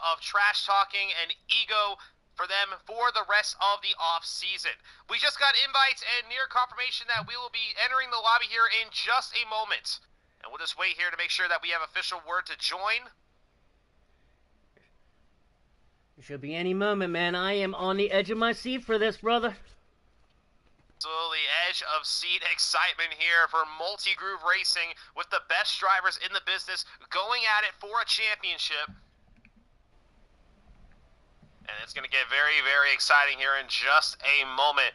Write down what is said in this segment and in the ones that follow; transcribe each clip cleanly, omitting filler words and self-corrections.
of trash talking and ego for them for the rest of the off season. We just got invites and near confirmation that we will be entering the lobby here in just a moment. And we'll just wait here to make sure that we have official word to join. It should be any moment, man. I am on the edge of my seat for this, brother. Absolutely, edge of seat excitement here for Multi-Groove Racing with the best drivers in the business going at it for a championship. And it's going to get very, very exciting here in just a moment.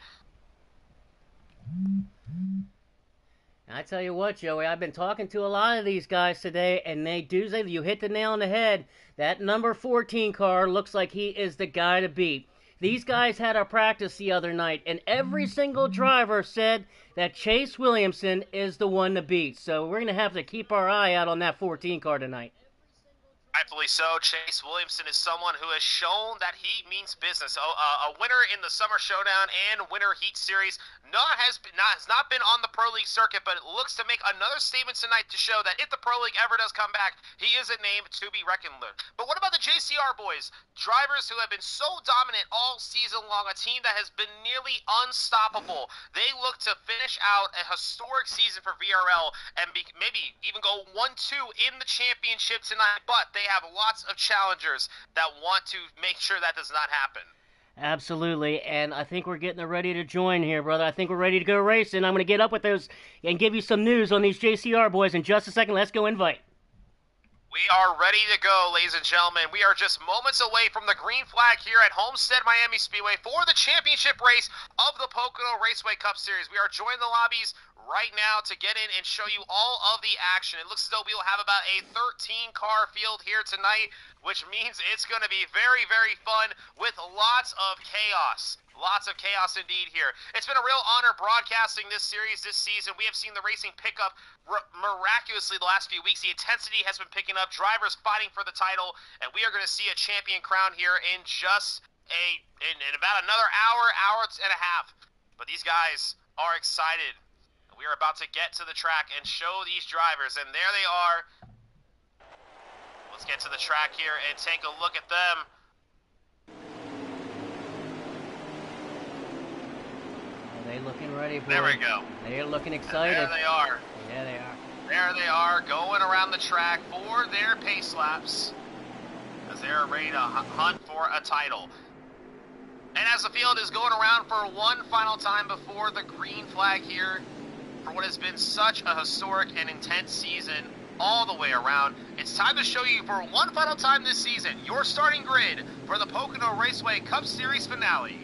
I tell you what, Joey, I've been talking to a lot of these guys today, and they do say you hit the nail on the head. That number 14 car looks like he is the guy to beat. These guys had a practice the other night, and every single driver said that Chase Williamson is the one to beat. So we're going to have to keep our eye out on that 14 car tonight. Rightfully so. Chase Williamson is someone who has shown that he means business. A winner in the Summer Showdown and Winter Heat Series. Has not been on the Pro League circuit, but it looks to make another statement tonight to show that if the Pro League ever does come back, he is a name to be reckoned with. But what about the JCR boys? Drivers who have been so dominant all season long, a team that has been nearly unstoppable. They look to finish out a historic season for VRL and maybe even go 1-2 in the championship tonight, but they have lots of challengers that want to make sure that does not happen. Absolutely, and I think we're getting ready to join here, brother. I think we're ready to go racing. I'm going to get up with those and give you some news on these JCR boys in just a second. Let's go invite. We are ready to go, ladies and gentlemen. We are just moments away from the green flag here at Homestead Miami Speedway for the championship race of the Pocono Raceway Cup Series. We are joining the lobbies right now to get in and show you all of the action. It looks as though we will have about a 13-car field here tonight, which means it's going to be very, very fun with lots of chaos. Lots of chaos indeed here. It's been a real honor broadcasting this series this season. We have seen the racing pick up miraculously the last few weeks. The intensity has been picking up, drivers fighting for the title, and we are going to see a champion crown here in just in about another hour and a half. But these guys are excited. We are about to get to the track and show these drivers, and there they are. Let's get to the track here and take a look at them. They're looking ready, boy. There we go. They're looking excited. And there they are. Yeah, they are. There they are, going around the track for their pace laps as they're ready to hunt for a title. And as the field is going around for one final time before the green flag here for what has been such a historic and intense season all the way around, it's time to show you for one final time this season your starting grid for the Pocono Raceway Cup Series finale.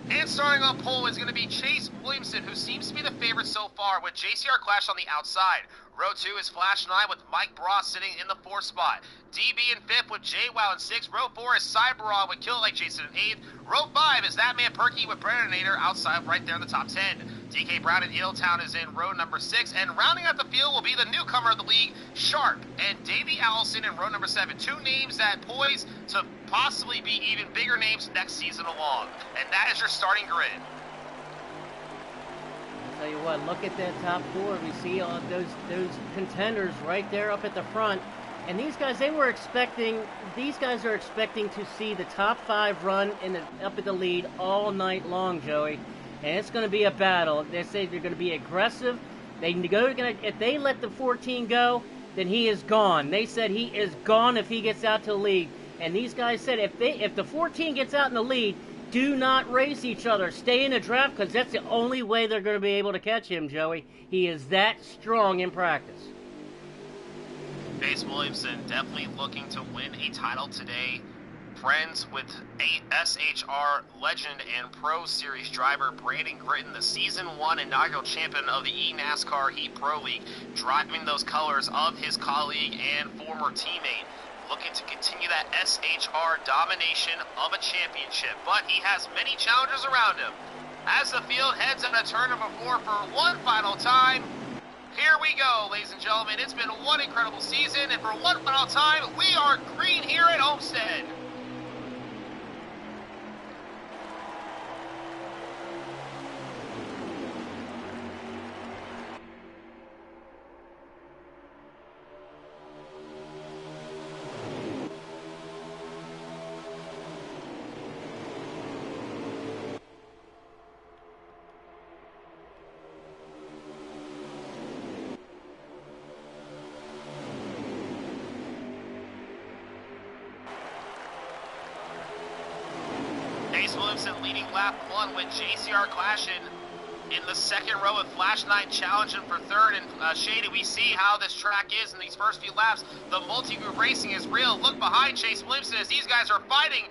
And starting on pole is going to be Chase Williamson, who seems to be the favorite so far, with JCR Clash on the outside. Row 2 is Flash 9 with Mike Bross sitting in the 4th spot. DB in 5th with JWoww in 6th. Row 4 is Cyberon with Kill It Like Jason in 8th. Row 5 is That Man Perky with Brennator outside right there in the top 10. DK Brown in Iddletown is in row number 6. And rounding out the field will be the newcomer of the league, Sharp, and Davey Allison in row number 7. Two names that poise to possibly be even bigger names next season along. And that is your starting grid. I'll tell you what, look at that top 4. We see all those contenders right there up at the front. And these guys, are expecting to see the top 5 run up at the lead all night long, Joey. And it's going to be a battle. They say they're going to be aggressive. If they let the 14 go, then he is gone. They said he is gone if he gets out to the lead. And these guys said if the 14 gets out in the lead, do not race each other. Stay in the draft, because that's the only way they're going to be able to catch him, Joey. He is that strong in practice. Chase Williamson definitely looking to win a title today. Friends with SHR legend and Pro Series driver Brandon Gritton, the Season 1 inaugural champion of the eNASCAR Heat Pro League, driving those colors of his colleague and former teammate, looking to continue that SHR domination of a championship. But he has many challengers around him. As the field heads on a turn number 4 for one final time, here we go, ladies and gentlemen. It's been one incredible season, and for one final time, we are green here at Homestead. Williamson leading lap 1 with JCR clashing in the second row with Flash 9 challenging for third. And Shady, we see how this track is in these first few laps. The multi-group racing is real. Look behind Chase Williamson as these guys are fighting,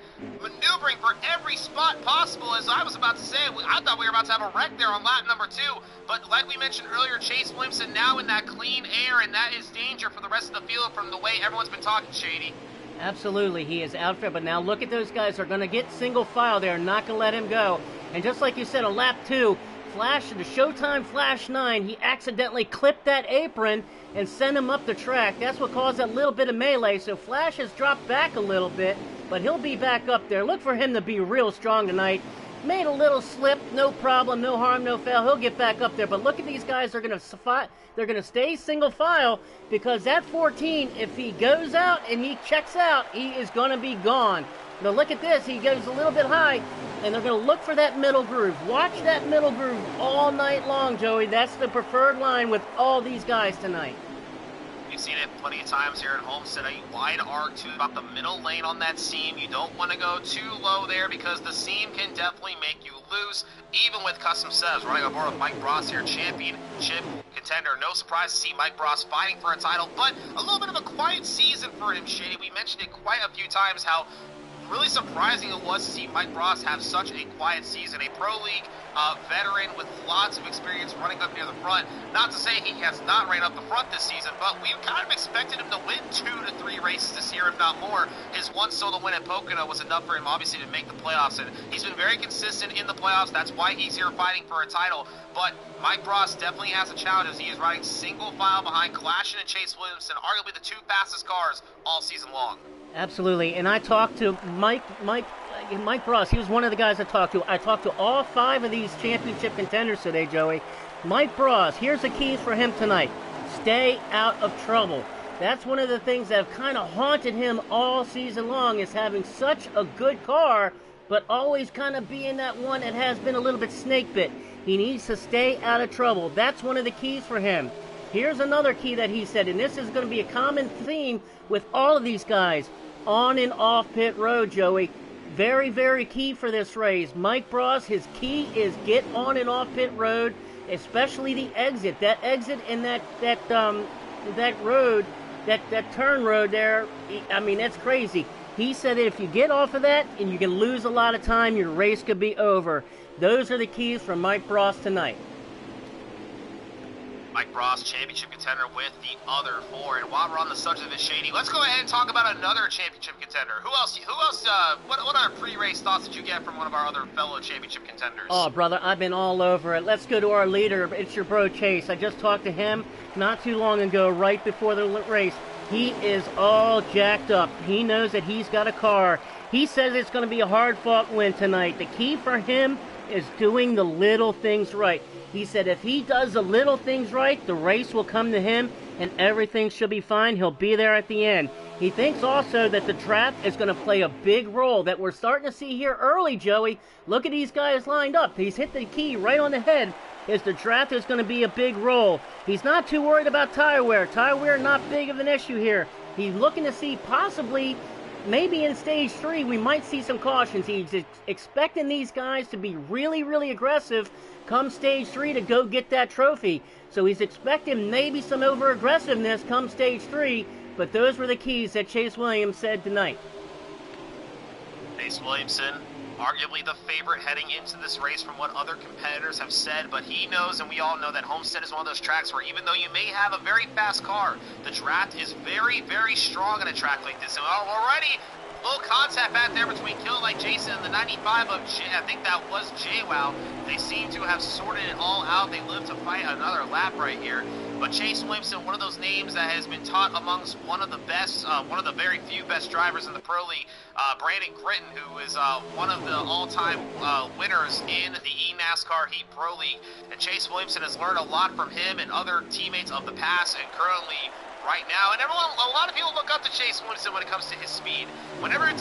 maneuvering for every spot possible. As I was about to say, I thought we were about to have a wreck there on lap number 2. But like we mentioned earlier, Chase Williamson now in that clean air, and that is danger for the rest of the field from the way everyone's been talking, Shady. Absolutely, he is out there, but now look at those guys. They're going to get single file. They're not going to let him go. And just like you said, on lap 2, Flash, the Showtime Flash 9, he accidentally clipped that apron and sent him up the track. That's what caused that little bit of melee. So Flash has dropped back a little bit, but he'll be back up there. Look for him to be real strong tonight. Made a little slip, no problem, no harm, no foul. He'll get back up there. But look at these guys. They're going to stay single file because that 14, if he goes out and he checks out, he is going to be gone. Now look at this. He goes a little bit high, and they're going to look for that middle groove. Watch that middle groove all night long, Joey. That's the preferred line with all these guys tonight. We've seen it plenty of times here at Homestead. A wide arc to about the middle lane on that seam. You don't want to go too low there because the seam can definitely make you lose, even with custom setups. Running aboard with Mike Bross here, championship contender. No surprise to see Mike Bross fighting for a title, but a little bit of a quiet season for him, Shady. We mentioned it quite a few times how really surprising it was to see Mike Bross have such a quiet season. A Pro League veteran with lots of experience running up near the front. Not to say he has not ran up the front this season, but we kind of expected him to win 2 to 3 races this year, if not more. His one solo win at Pocono was enough for him, obviously, to make the playoffs, and he's been very consistent in the playoffs. That's why he's here fighting for a title. But Mike Bross definitely has a challenge as he is riding single file behind Clashin and Chase Williamson, arguably the 2 fastest cars all season long. Absolutely, and I talked to Mike Bross. He was one of the guys I talked to. I talked to all 5 of these championship contenders today, Joey. Mike Bross, here's the keys for him tonight. Stay out of trouble. That's one of the things that have kind of haunted him all season long, is having such a good car, but always kind of being that one that has been a little bit snake bit. He needs to stay out of trouble. That's one of the keys for him. Here's another key that he said, and this is going to be a common theme with all of these guys. On and off pit road, Joey. Very, very key for this race. Mike Bross, his key is get on and off pit road, especially the exit. That exit in that road, that turn road there, I mean, that's crazy. He said that if you get off of that and you can lose a lot of time, your race could be over. Those are the keys from Mike Bross tonight. Mike Bross, championship contender with the other 4. And while we're on the subject of it, Shady, let's go ahead and talk about another championship contender. Who else, what are pre-race thoughts that you get from one of our other fellow championship contenders? Oh, brother, I've been all over it. Let's go to our leader. It's your bro, Chase. I just talked to him not too long ago, right before the race. He is all jacked up. He knows that he's got a car. He says it's going to be a hard-fought win tonight. The key for him is doing the little things right. He said if he does the little things right, the race will come to him and everything should be fine. He'll be there at the end. He thinks also that the draft is going to play a big role that we're starting to see here early, Joey. Look at these guys lined up. He's hit the key right on the head. Is the draft is going to be a big role. He's not too worried about tire wear. Tire wear not big of an issue here. He's looking to see possibly, maybe in stage 3, we might see some cautions. He's expecting these guys to be really, really aggressive come stage 3 to go get that trophy. So he's expecting maybe some over-aggressiveness come stage 3, but those were the keys that Chase Williams said tonight. Chase Williamson, arguably the favorite heading into this race from what other competitors have said, but he knows, and we all know, that Homestead is one of those tracks where even though you may have a very fast car, the draft is very, very strong on a track like this. And already, little contact back there between Kill Like Jason and the 95 of I think that was JWoww. They seem to have sorted it all out. They live to fight another lap right here. But Chase Williamson, one of those names that has been taught amongst one of the best, one of the very few best drivers in the Pro League, Brandon Gritton, who is one of the all-time winners in the eNASCAR Heat Pro League. And Chase Williamson has learned a lot from him and other teammates of the past and currently right now, and a lot of people look up to Chase Williamson when it comes to his speed. Whenever it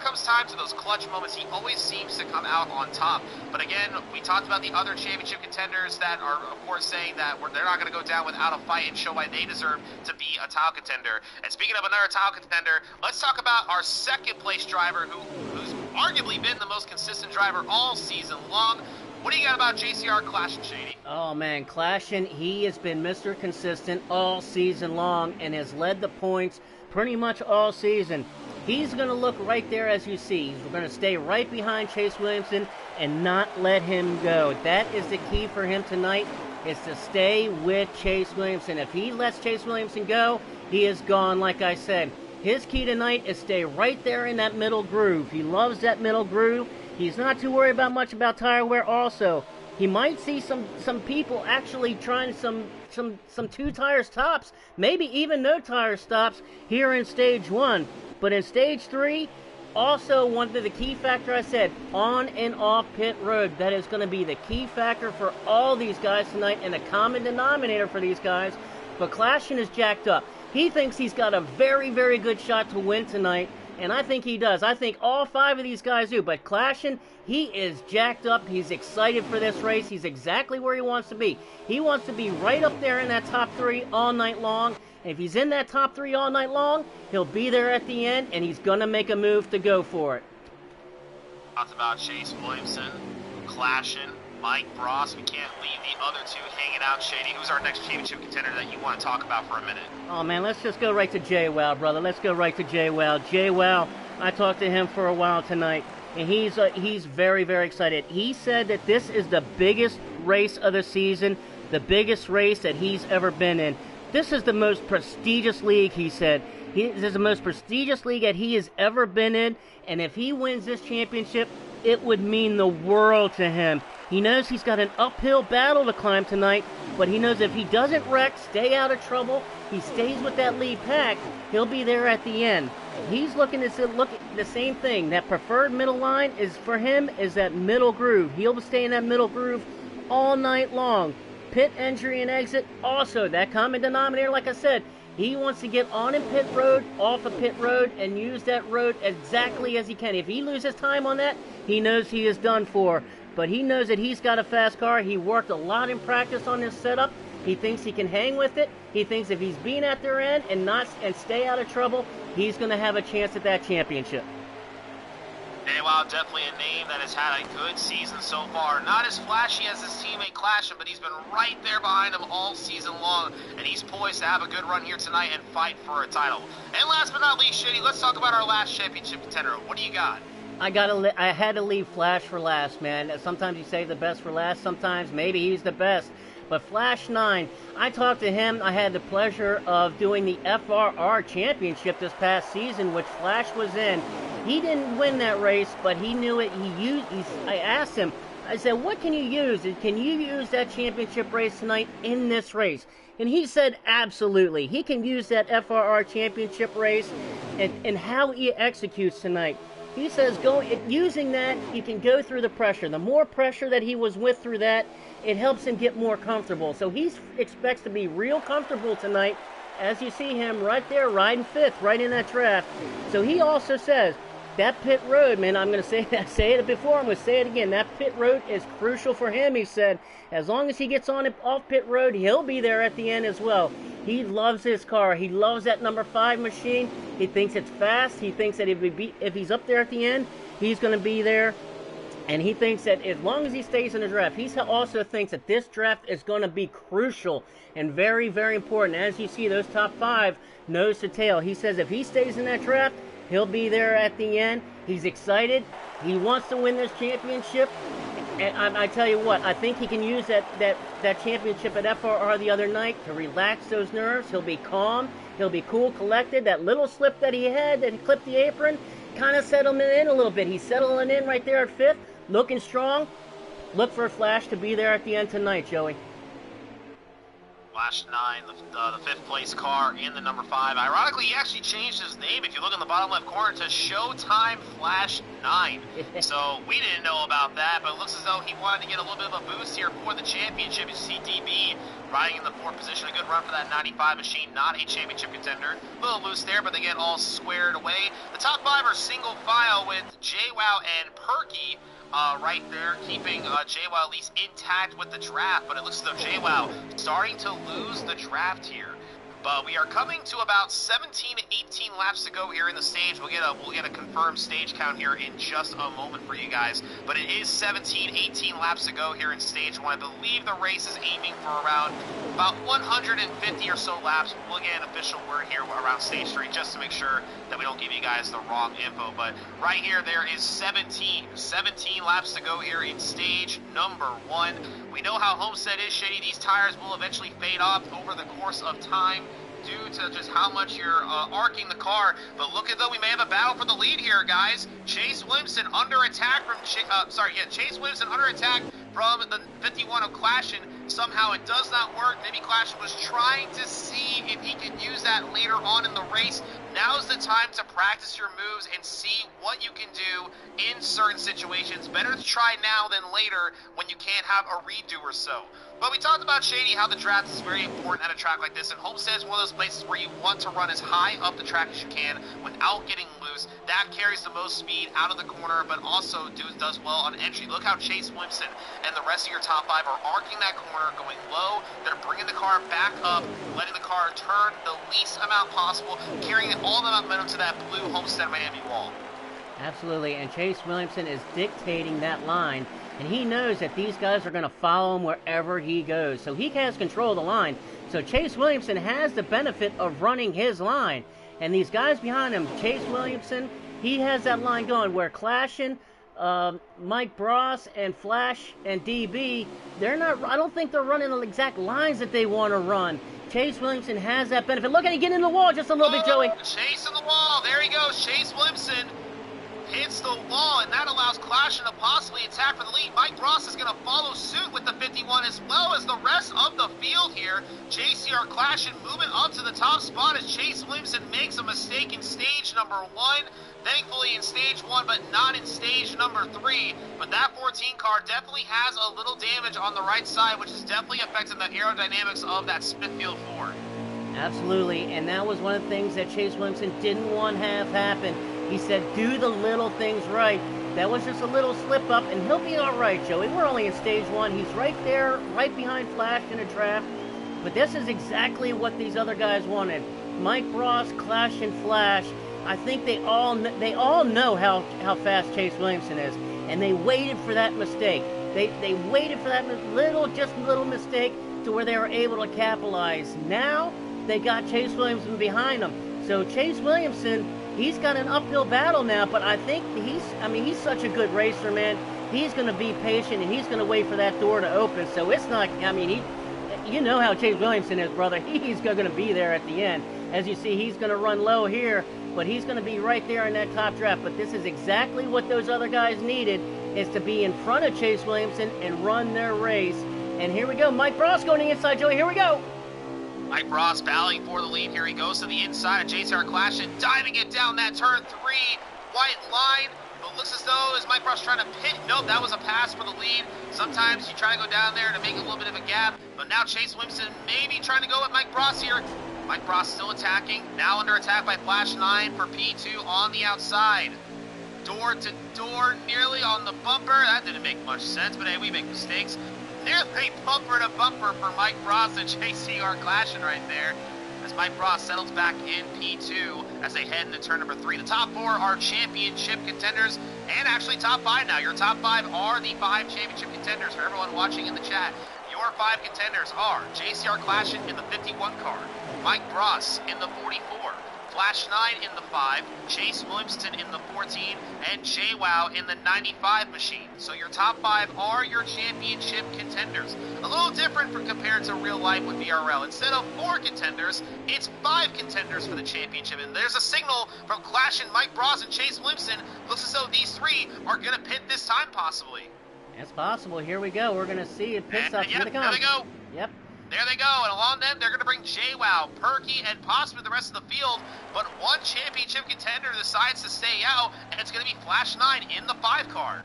comes time to those clutch moments, he always seems to come out on top. But again, we talked about the other championship contenders that are, of course, saying that they're not going to go down without a fight and show why they deserve to be a title contender. And speaking of another title contender, let's talk about our second place driver who's arguably been the most consistent driver all season long. What do you got about JCR Clash and Shady? Oh man, Clashin, he has been Mr. Consistent all season long and has led the points pretty much all season. He's going to look right there as you see. He's going to stay right behind Chase Williamson and not let him go. That is the key for him tonight, is to stay with Chase Williamson. If he lets Chase Williamson go, he is gone, like I said. His key tonight is stay right there in that middle groove. He loves that middle groove. He's not too worried about much about tire wear also. He might see some people actually trying some 2 tires tops, maybe even no tire stops here in stage 1. But in stage 3, also one of the key factor I said, on and off pit road. That is going to be the key factor for all these guys tonight and a common denominator for these guys. But Clashin is jacked up. He thinks he's got a very, very good shot to win tonight. And I think he does. I think all 5 of these guys do. But Clashin, he is jacked up. He's excited for this race. He's exactly where he wants to be. He wants to be right up there in that top 3 all night long. And if he's in that top 3 all night long, he'll be there at the end, and he's going to make a move to go for it. Talked about Chase Williamson, Clashin, Mike Bross. We can't leave the other 2 hanging out. Shady, who's our next championship contender that you want to talk about for a minute? Oh, man, let's just go right to JWoww, brother. Let's go right to JWoww. JWoww, I talked to him for a while tonight, and he's very, very excited. He said that this is the biggest race of the season, the biggest race that he's ever been in. This is the most prestigious league, he said. This is the most prestigious league that he has ever been in, and if he wins this championship, it would mean the world to him. He knows he's got an uphill battle to climb tonight, but he knows if he doesn't wreck, stay out of trouble, he stays with that lead pack, he'll be there at the end. He's looking to look at the same thing. That preferred middle line is for him is that middle groove. He'll stay in that middle groove all night long. Pit entry and exit, also that common denominator, like I said, he wants to get on in pit road, off of pit road, and use that road exactly as he can. If he loses time on that, he knows he is done for. But he knows that he's got a fast car. He worked a lot in practice on this setup. He thinks he can hang with it. He thinks if he's being at their end and stay out of trouble, he's going to have a chance at that championship. JWoww, definitely a name that has had a good season so far. Not as flashy as his teammate Clashin, but he's been right there behind him all season long, and he's poised to have a good run here tonight and fight for a title. And last but not least, Shady, let's talk about our last championship contender. What do you got? I had to leave Flash for last, man. Sometimes you save the best for last. Sometimes maybe he's the best. But Flash 9, I talked to him. I had the pleasure of doing the FRR Championship this past season, which Flash was in. He didn't win that race, but he knew it. I asked him, I said, what can you use? Can you use that championship race tonight in this race? And he said, absolutely. He can use that FRR Championship race and how he executes tonight. He says, using that, he can go through the pressure. The more pressure that he was with through that, it helps him get more comfortable. So he expects to be real comfortable tonight, as you see him right there riding 5th, right in that draft. So he also says, that pit road, man, I'm going to say it before, I'm going to say it again. That pit road is crucial for him, he said. As long as he gets on off pit road, he'll be there at the end as well. He loves his car. He loves that number 5 machine. He thinks it's fast. He thinks that if he's up there at the end, he's going to be there. And he thinks that as long as he stays in the draft, he also thinks that this draft is going to be crucial and very, very important. As you see, those top 5, nose to tail. He says if he stays in that draft, he'll be there at the end. He's excited. He wants to win this championship. And I tell you what, I think he can use that championship at FRR the other night to relax those nerves. He'll be calm. He'll be cool, collected. That little slip that he had that he clipped the apron kind of settled him in a little bit. He's settling in right there at 5th, looking strong. Look for Flash to be there at the end tonight, Joey. Flash 9, the 5th place car in the number 5. Ironically, he actually changed his name, if you look in the bottom left corner, to Showtime Flash 9. So we didn't know about that, but it looks as though he wanted to get a little bit of a boost here for the championship. You see DB riding in the 4th position. A good run for that 95 machine, not a championship contender. A little loose there, but they get all squared away. The top 5 are single file with JWoww and Perky. Right there, keeping JWoww at least intact with the draft, but it looks as though JWoww starting to lose the draft here. But we are coming to about 17 to 18 laps to go here in the stage. We'll get a confirmed stage count here in just a moment for you guys. But it is 17, 18 laps to go here in stage 1. I believe the race is aiming for around about 150 or so laps. We'll get an official word here around stage 3 just to make sure that we don't give you guys the wrong info. But right here, there is 17 laps to go here in stage number 1. We know how Homestead is, Shady. These tires will eventually fade off over the course of time due to just how much you're arcing the car. But look at though, we may have a battle for the lead here, guys. Chase Williamson under attack from Chase Williamson under attack from the 51 of Clashin. Somehow it does not work. Maybe Clashin was trying to see if he could use that later on in the race. Now's the time to practice your moves and see what you can do in certain situations. Better to try now than later when you can't have a redo or so. But we talked about, Shady, how the draft is very important at a track like this, and Homestead is one of those places where you want to run as high up the track as you can without getting loose. That carries the most speed out of the corner, but also does well on entry. Look how Chase Williamson and the rest of your top 5 are arcing that corner, going low. They're bringing the car back up, letting the car turn the least amount possible, carrying all the momentum to that blue Homestead Miami wall. Absolutely, and Chase Williamson is dictating that line. And he knows that these guys are going to follow him wherever he goes. So he has control of the line. So Chase Williamson has the benefit of running his line. And these guys behind him, Chase Williamson, he has that line going where Clashin, Mike Bross, and Flash and DB, they're not. I don't think they're running the exact lines that they want to run. Chase Williamson has that benefit. Look at him get in the wall just a little bit, Joey. Chase in the wall. There he goes. Chase Williamson hits the wall, and that allows Clashin to possibly attack for the lead. Mike Ross is going to follow suit with the 51 as well as the rest of the field here. JCR Clashin moving up to the top spot as Chase Williamson makes a mistake in stage number 1. Thankfully in stage 1, but not in stage number 3. But that 14 car definitely has a little damage on the right side, which is definitely affecting the aerodynamics of that Smithfield Ford. Absolutely, and that was one of the things that Chase Williamson didn't want to have happen. He said, do the little things right. That was just a little slip up, and he'll be all right, Joey. We're only in stage 1. He's right there, right behind Flash in a draft. But this is exactly what these other guys wanted. Mike Ross, Clash, and Flash. I think they all know how fast Chase Williamson is, and they waited for that mistake. They waited for that little mistake to where they were able to capitalize. Now they got Chase Williamson behind them. So Chase Williamson, he's got an uphill battle now, but I think he's such a good racer, man. He's going to be patient, and he's going to wait for that door to open. So it's not, you know how Chase Williamson is, brother. He's going to be there at the end. As you see, he's going to run low here, but he's going to be right there in that top draft. But this is exactly what those other guys needed, is to be in front of Chase Williamson and run their race. And here we go. Mike Ross going to the inside, Joey. Here we go. Mike Ross battling for the lead. Here he goes to the inside of JCR Clashin, diving it down that turn 3, white line. But looks as though is Mike Ross trying to pit. Nope, that was a pass for the lead. Sometimes you try to go down there to make a little bit of a gap. But now Chase Williamson maybe trying to go with Mike Ross here. Mike Ross still attacking. Now under attack by Flash 9 for P2 on the outside. Door to door, nearly on the bumper. That didn't make much sense, but hey, we make mistakes. Nearly bumper to bumper for Mike Ross and JCR Clashin right there. As Mike Ross settles back in P2 as they head into turn number 3. The top 4 are championship contenders, and actually top 5 now. Your top 5 are the 5 championship contenders. For everyone watching in the chat, your 5 contenders are JCR Clashin in the 51 car, Mike Ross in the 44, Flash 9 in the 5, Chase Williamson in the 14, and JWoww in the 95 machine. So your top 5 are your championship contenders. A little different compared to real life with VRL. Instead of 4 contenders, it's 5 contenders for the championship. And there's a signal from Clash and Mike Bross and Chase Williamson. Looks as though these 3 are going to pit this time possibly. It's possible. Here we go. We're going to see it pit stops. Yep, there they go. Yep. There they go, and along them, they're going to bring JWoww, Perky, and possibly the rest of the field, but one championship contender decides to stay out, and it's going to be Flash 9 in the 5 car.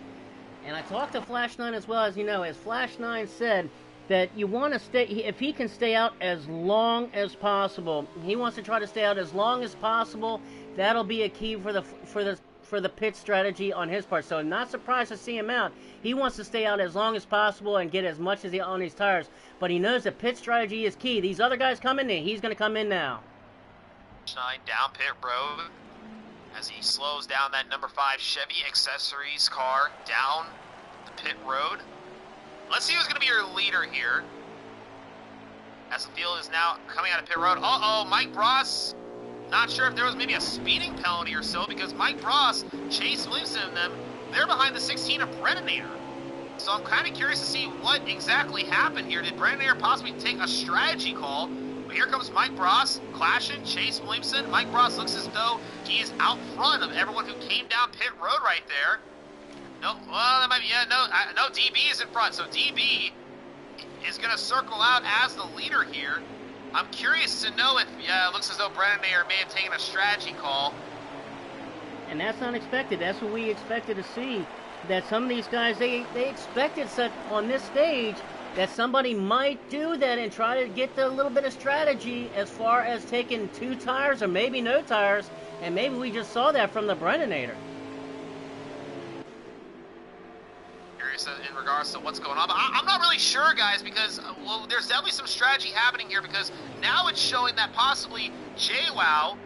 And I talked to Flash 9 as well, as you know, as Flash 9 said, that you want to stay, if he can stay out as long as possible, he wants to try to stay out as long as possible. That'll be a key for for the pit strategy on his part. So I'm not surprised to see him out. He wants to stay out as long as possible and get as much as he on these tires. But he knows that pit strategy is key. These other guys come in, he's going to come in now. Shine down pit road as he slows down that number 5 Chevy accessories car down the pit road. Let's see who's going to be your leader here. As the field is now coming out of pit road. Uh-oh, Mike Bross. Not sure if there was maybe a speeding penalty or so, because Mike Bross, Chase Williamson and them, they're behind the 16 of Brennator. So I'm kind of curious to see what exactly happened here. Did Brennator possibly take a strategy call? But here comes Mike Bross, clashing Chase Williamson. Mike Bross looks as though he is out front of everyone who came down pit road right there. No, well, that might be, yeah, no, DB is in front, so DB is going to circle out as the leader here. I'm curious to know if, yeah, it looks as though Brennan Ayer may have taken a strategy call. And that's unexpected. That's what we expected to see. That some of these guys, they expected such on this stage that somebody might do that and try to get a little bit of strategy as far as taking 2 tires or maybe no tires. And maybe we just saw that from the Brennanator. In regards to what's going on, but I'm not really sure, guys, because well, there's definitely some strategy happening here, because now it's showing that possibly JWoww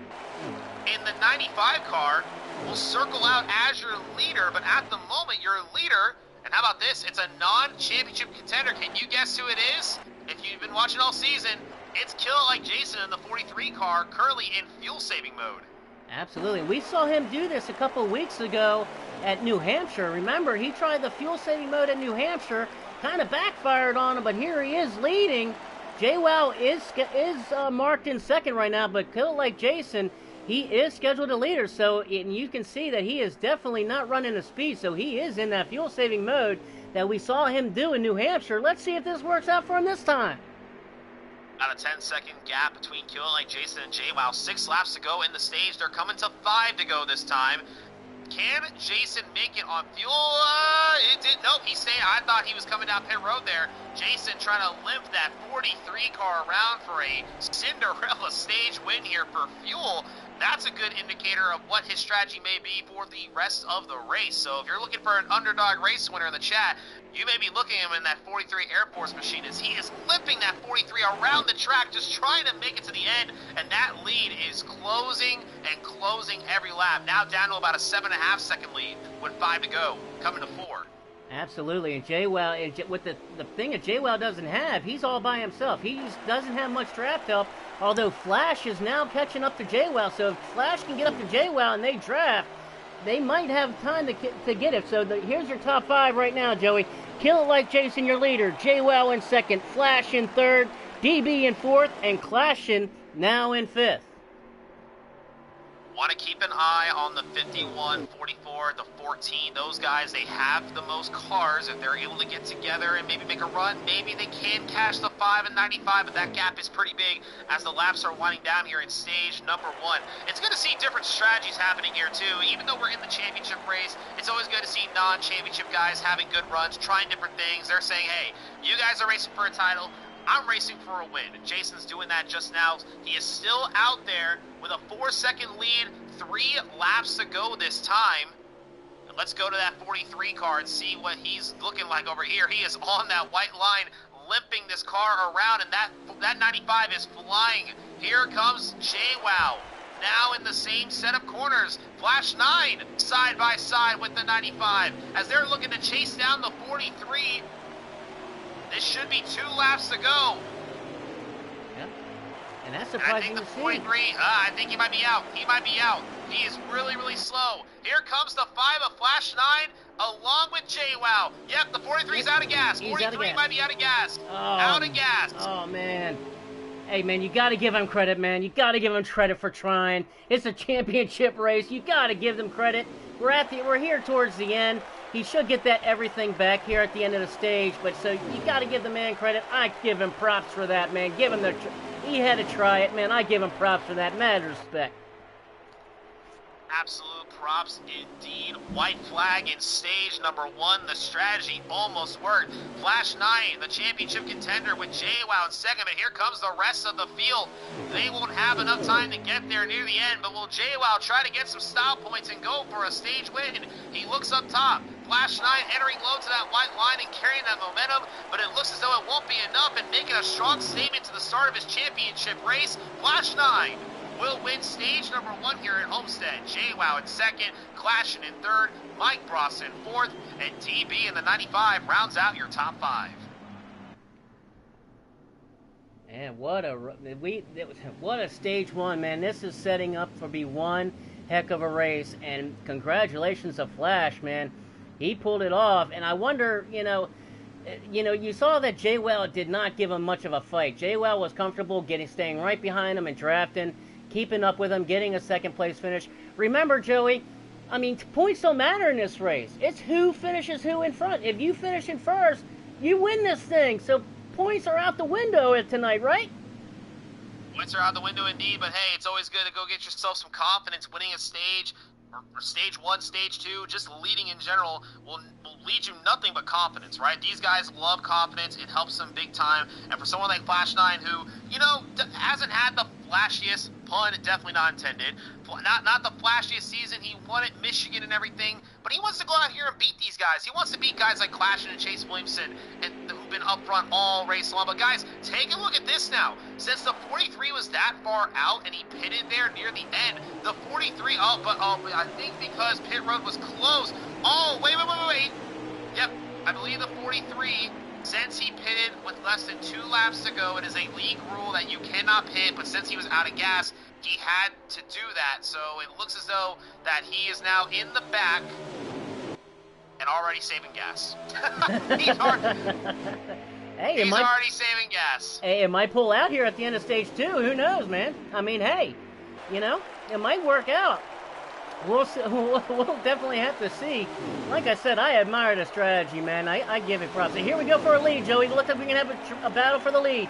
in the 95 car will circle out as your leader, but at the moment your leader, and how about this, it's a non-championship contender. Can you guess who it is? If you've been watching all season, it's Kill It Like Jason in the 43 car, currently in fuel-saving mode. Absolutely. We saw him do this a couple of weeks ago at New Hampshire. Remember, he tried the fuel-saving mode at New Hampshire, kind of backfired on him, but here he is leading. JWoww is marked in second right now, but Kill It Like Jason, he is scheduled a leader, so and you can see that he is definitely not running a speed, so he is in that fuel-saving mode that we saw him do in New Hampshire. Let's see if this works out for him this time. About a 10-second gap between Kill It Like Jason and JWoww. 6 laps to go in the stage. They're coming to 5 to go this time. Can Jason make it on fuel? It did. Nope, he stayed. I thought he was coming down pit road there. Jason trying to limp that 43 car around for a Cinderella stage win here for fuel. That's a good indicator of what his strategy may be for the rest of the race. So if you're looking for an underdog race winner in the chat, you may be looking at him in that 43 Air Force machine as he is limping that 43 around the track, just trying to make it to the end. And that lead is closing and closing every lap. Now down to about a 7.5 second lead with 5 to go, coming to 4. Absolutely, and JWoww, with the thing that JWoww doesn't have, he's all by himself. He doesn't have much draft help, although Flash is now catching up to JWoww, so if Flash can get up to JWoww and they draft, they might have time to get it. So here's your top 5 right now, Joey. Kill It Like Jason, your leader. JWoww in second, Flash in third, DB in fourth, and Clashin now in fifth. Want to keep an eye on the 51, 44, the 14. Those guys, they have the most cars. If they're able to get together and maybe make a run, maybe they can catch the 5 and 95, but that gap is pretty big as the laps are winding down here in stage number 1. It's good to see different strategies happening here too. Even though we're in the championship race, it's always good to see non-championship guys having good runs, trying different things. They're saying, hey, you guys are racing for a title. I'm racing for a win. Jason's doing that just now. He is still out there with a 4-second lead, 3 laps to go this time. And let's go to that 43 car and see what he's looking like over here. He is on that white line, limping this car around, and that 95 is flying. Here comes JWoww. Now in the same set of corners. Flash 9 side by side with the 95 as they're looking to chase down the 43. This should be 2 laps to go. Yep. And that's surprising to see. 43, I think he might be out. He might be out. He is really, really slow. Here comes the 5 of Flash 9 along with JWoww. Yep, the 43 is out of gas. 43 might be out of gas. Out of gas. Oh, man. Hey, man, you got to give him credit, man. You got to give him credit for trying. It's a championship race. You got to give them credit. We're here towards the end. He should get that everything back here at the end of the stage, but so you got to give the man credit. I give him props for that, man. Give him he had to try it, man. I give him props for that. Mad respect. Absolute props indeed. White flag in stage number 1. The strategy almost worked. Flash 9, the championship contender with JWoww in second, but here comes the rest of the field. They won't have enough time to get there near the end, but will JWoww try to get some style points and go for a stage win? He looks up top. Flash 9 entering low to that white line and carrying that momentum, but it looks as though it won't be enough and making a strong statement to the start of his championship race. Flash 9 will win stage number 1 here at Homestead. JWoww in second, Clashin in third, Mike Bross in fourth, and DB in the 95 rounds out your top 5. Man, what a stage 1, man. This is setting up for be one heck of a race, and congratulations to Flash, man. He pulled it off, and I wonder, you saw that JWoww did not give him much of a fight. JWoww was comfortable staying right behind him and drafting, keeping up with him, getting a second-place finish. Remember, Joey, I mean, points don't matter in this race. It's who finishes who in front. If you finish in first, you win this thing. So points are out the window tonight, right? Points are out the window indeed, but hey, it's always good to go get yourself some confidence. Winning a stage, or stage 1, stage 2, just leading in general will lead you nothing but confidence, right? These guys love confidence. It helps them big time. And for someone like Flash 9 who, hasn't had the flashiest, pun definitely not intended, not the flashiest season. He won at Michigan and everything, but he wants to go out here and beat these guys. He wants to beat guys like Clashin and Chase Williamson, and who've been up front all race long. But guys, take a look at this now. Since the 43 was that far out and he pitted there near the end, the 43, I think because pit road was closed. Oh, wait. Yep, I believe the 43, since he pitted with less than 2 laps to go, it is a league rule that you cannot pit, but since he was out of gas, he had to do that. So it looks as though that he is now in the back and already saving gas. He's already saving gas. Hey, it might pull out here at the end of stage 2. Who knows, man? I mean, hey, it might work out. We'll definitely have to see. Like I said, I admire the strategy, man. I give it props. So here we go for a lead, Joey. Looks like we can have a battle for the lead.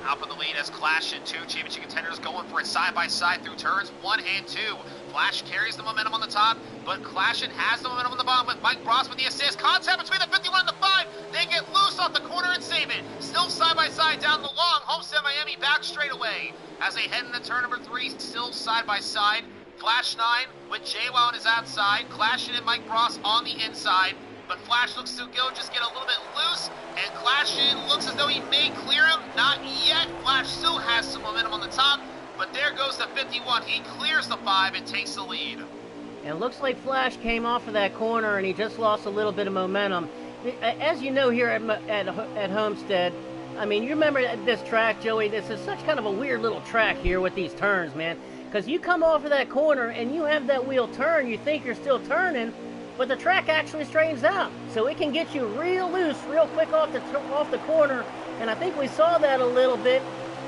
Out for the lead as Clash and 2 championship contenders going for it side-by-side through turns 1 and 2. Flash carries the momentum on the top, but Clashin has the momentum on the bottom with Mike Bross with the assist. Contact between the 51 and the 5. They get loose off the corner and save it. Still side-by-side down the long. Homestead Miami back straight away as they head into turn number 3, still side-by-side. Flash 9 with JWoww on his outside, Clashin and Mike Bross on the inside, but Flash looks to just get a little bit loose, and Clashin looks as though he may clear him. Not yet. Flash still has some momentum on the top, but there goes the 51. He clears the 5 and takes the lead. And it looks like Flash came off of that corner, and he just lost a little bit of momentum. As you know, here at Homestead, I mean, you remember this track, Joey? This is such kind of a weird little track here with these turns, man. Because you come off of that corner and you have that wheel turn, you think you're still turning, but the track actually straightens out. So it can get you real loose, real quick off the corner. And I think we saw that a little bit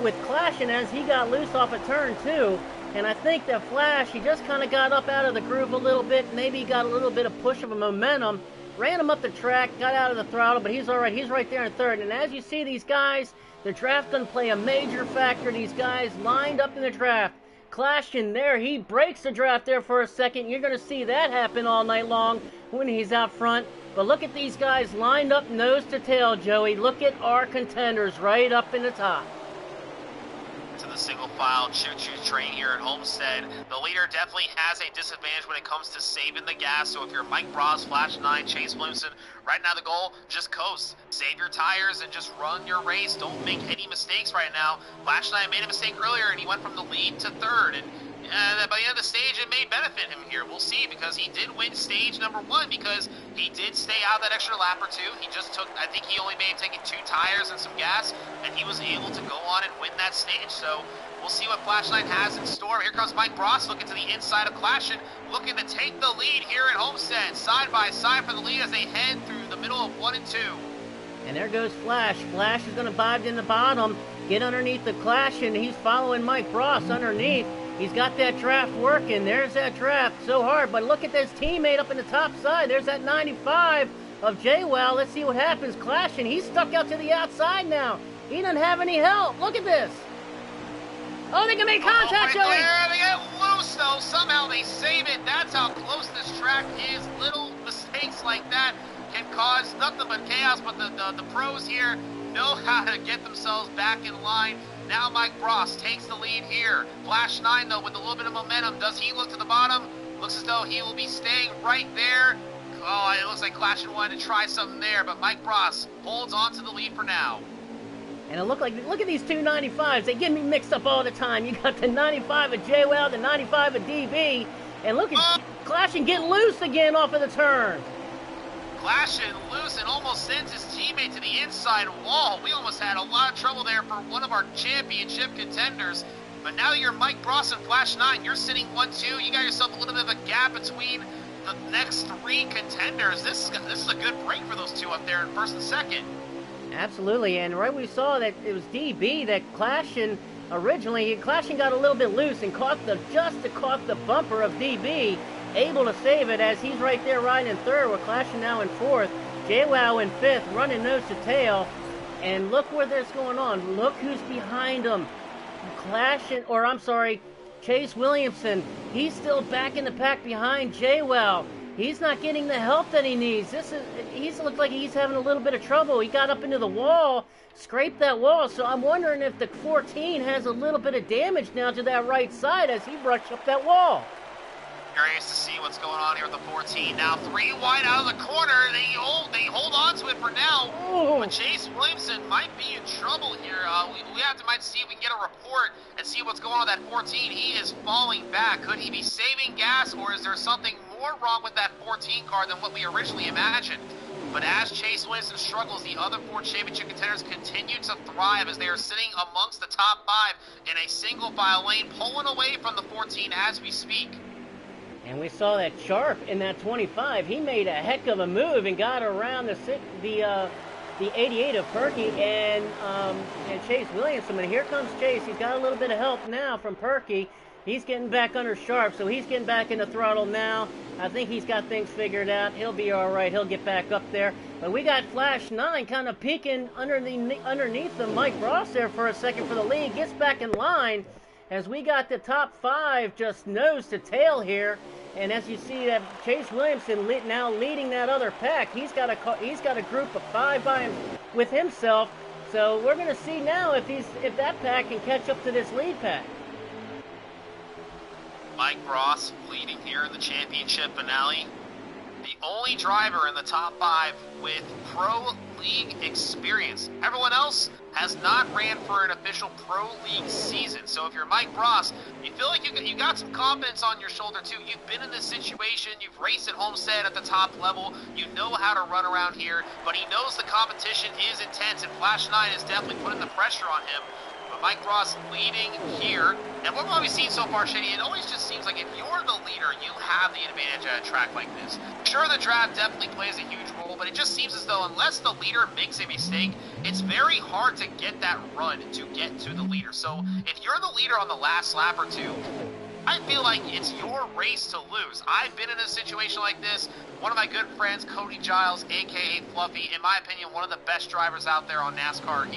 with Clashin as he got loose off a turn too. And I think that Flash, he just kind of got up out of the groove a little bit. Maybe got a little bit of push of a momentum. Ran him up the track, got out of the throttle, but he's all right. He's right there in third. And as you see these guys, the draft going to play a major factor. These guys lined up in the draft. Clashin there, he breaks the draft there for a second. You're going to see that happen all night long when he's out front. But look at these guys lined up nose to tail, Joey. Look at our contenders right up in the top. To the single file choo-choo train here at Homestead. The leader definitely has a disadvantage when it comes to saving the gas. So if you're Mike Bross, Flash 9, Chase Williamson, right now the goal, just coast. Save your tires and just run your race. Don't make any mistakes right now. Flash 9 made a mistake earlier and he went from the lead to third. And by the end of the stage, it may benefit him here. We'll see, because he did win stage number 1 because he did stay out that extra lap or 2. He just took, I think he only may have taken 2 tires and some gas, and he was able to go on and win that stage. So we'll see what Flash 9 has in store. Here comes Mike Bross looking to the inside of Clashin, looking to take the lead here at Homestead. Side by side for the lead as they head through the middle of 1 and 2. And there goes Flash. Flash is going to dive in the bottom, get underneath the Clashin. He's following Mike Bross underneath. He's got that draft working. There's that draft so hard. But look at this teammate up in the top side. There's that 95 of JWoww. Let's see what happens. Clashin, he's stuck out to the outside now. He doesn't have any help. Look at this. Oh, they can make contact, Joey. There, they get a little loose, though. Somehow they save it. That's how close this track is. Little mistakes like that can cause nothing but chaos, but the pros here know how to get themselves back in line. Now Mike Bross takes the lead here. Flash 9, though, with a little bit of momentum. Does he look to the bottom? Looks as though he will be staying right there. Oh, it looks like Clash wanted to try something there, but Mike Bross holds on to the lead for now. And it look at these 295s. They get me mixed up all the time. You got the 95 of JWoww, the 95 of DB, and look at Clash and get loose again off of the turn. Clashing loose and almost sends his teammate to the inside wall. We almost had a lot of trouble there for one of our championship contenders. But now you're Mike Bross and Flash 9. You're sitting 1-2. You got yourself a little bit of a gap between the next three contenders. This is a good break for those two up there in first and second. Absolutely, and right we saw that it was DB that Clashing originally. Clashing got a little bit loose and caught the bumper of DB. Able to save it as he's right there riding in third. We're Clashing now in fourth. JWoww in fifth, running nose to tail. And look where this going on. Look who's behind him. Chase Williamson. He's still back in the pack behind JWoww. He's not getting the help that he needs. He's looked like he's having a little bit of trouble. He got up into the wall, scraped that wall. So I'm wondering if the 14 has a little bit of damage now to that right side as he brushed up that wall. Curious to see what's going on here with the 14. Now 3 wide out of the corner. They hold on to it for now. Ooh. But Chase Williamson might be in trouble here. Might see if we can get a report and see what's going on with that 14. He is falling back. Could he be saving gas, or is there something more wrong with that 14 car than what we originally imagined? But as Chase Williamson struggles, the other 4 championship contenders continue to thrive as they are sitting amongst the top 5 in a single file lane, pulling away from the 14 as we speak. And we saw that Sharp in that 25. He made a heck of a move and got around the 88 of Perky and Chase Williamson. And here comes Chase. He's got a little bit of help now from Perky. He's getting back under Sharp, so he's getting back in the throttle now. I think he's got things figured out. He'll be all right. He'll get back up there. But we got Flash 9 kind of peeking underneath the Mike Bross there for a second for the lead. Gets back in line as we got the top 5 just nose to tail here. And as you see that Chase Williamson now leading that other pack, he's got a group of 5 by him with himself. So we're going to see now if that pack can catch up to this lead pack. Mike Bross leading here in the championship finale. The only driver in the top 5 with Pro League experience. Everyone else has not ran for an official Pro League season. So if you're Mike Bross, you feel like you got some confidence on your shoulder too. You've been in this situation. You've raced at Homestead at the top level. You know how to run around here. But he knows the competition is intense, and Flash 9 is definitely putting the pressure on him. But Mike Bross leading here. And what we've seen so far, Shady, it always just seems like if you're the leader, you have the advantage at a track like this. Sure, the draft definitely plays a huge role, but it just seems as though unless the leader makes a mistake, it's very hard to get that run to get to the leader. So if you're the leader on the last lap or two, I feel like it's your race to lose. I've been in a situation like this. One of my good friends, Cody Giles, a.k.a. Fluffy, in my opinion, one of the best drivers out there on NASCAR.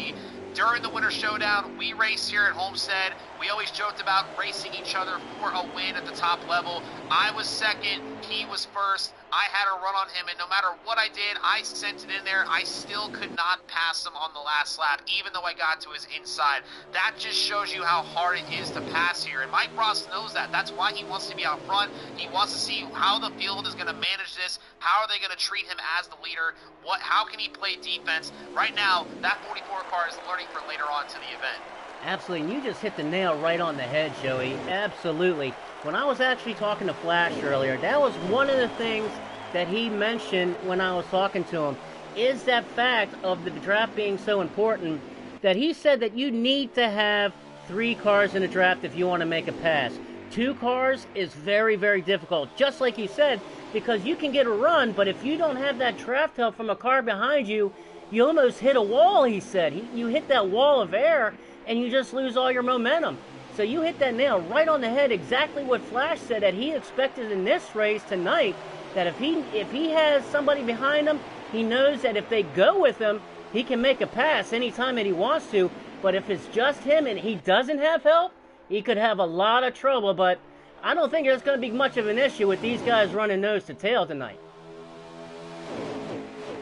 During the Winter Showdown, we raced here at Homestead. We always joked about racing each other for a win at the top level. I was second, he was first. I had a run on him, and no matter what I did, I sent it in there. I still could not pass him on the last lap, even though I got to his inside. That just shows you how hard it is to pass here, and Mike Bross knows that. That's why he wants to be out front. He wants to see how the field is going to manage this. How are they going to treat him as the leader? How can he play defense? Right now, that 44 car is learning for later on to the event. Absolutely, and you just hit the nail right on the head, Joey. Absolutely. When I was actually talking to Flash earlier, that was one of the things that he mentioned when I was talking to him, is that fact of the draft being so important, that he said that you need to have 3 cars in a draft if you want to make a pass. 2 cars is very, very difficult, just like he said, because you can get a run, but if you don't have that draft help from a car behind you, you almost hit a wall, he said. You hit that wall of air, and you just lose all your momentum. So you hit that nail right on the head, exactly what Flash said that he expected in this race tonight, that if he has somebody behind him, he knows that if they go with him, he can make a pass anytime that he wants to. But if it's just him and he doesn't have help, he could have a lot of trouble. But I don't think there's going to be much of an issue with these guys running nose to tail tonight.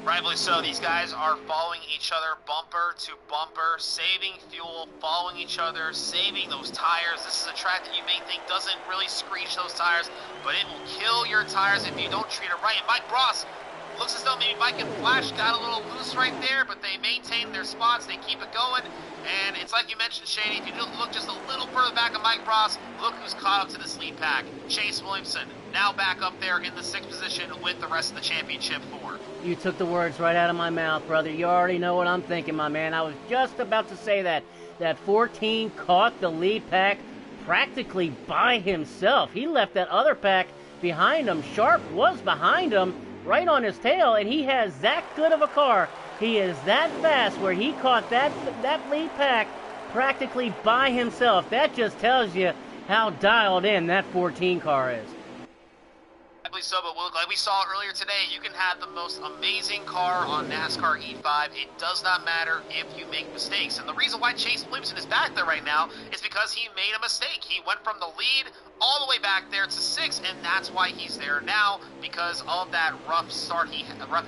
Rightfully so. These guys are following each other bumper to bumper, saving fuel, following each other, saving those tires. This is a track that you may think doesn't really screech those tires, but it will kill your tires if you don't treat it right. And Mike Ross looks as though maybe Mike and Flash got a little loose right there, but they maintain their spots, they keep it going, and it's like you mentioned, Shady, if you look just a little further back of Mike Ross, look who's caught up to this lead pack. Chase Williamson, now back up there in the 6th position with the rest of the championship 4. You took the words right out of my mouth, brother. You already know what I'm thinking, my man. I was just about to say that. That 14 caught the lead pack practically by himself. He left that other pack behind him. Sharp was behind him, right on his tail, and he has that good of a car. He is that fast where he caught that lead pack practically by himself. That just tells you how dialed in that 14 car is. I believe so, but like we saw earlier today, you can have the most amazing car on NASCAR E5. It does not matter if you make mistakes. And the reason why Chase Williamson is back there right now is because he made a mistake. He went from the lead all the way back there to 6, and that's why he's there now, because of that rough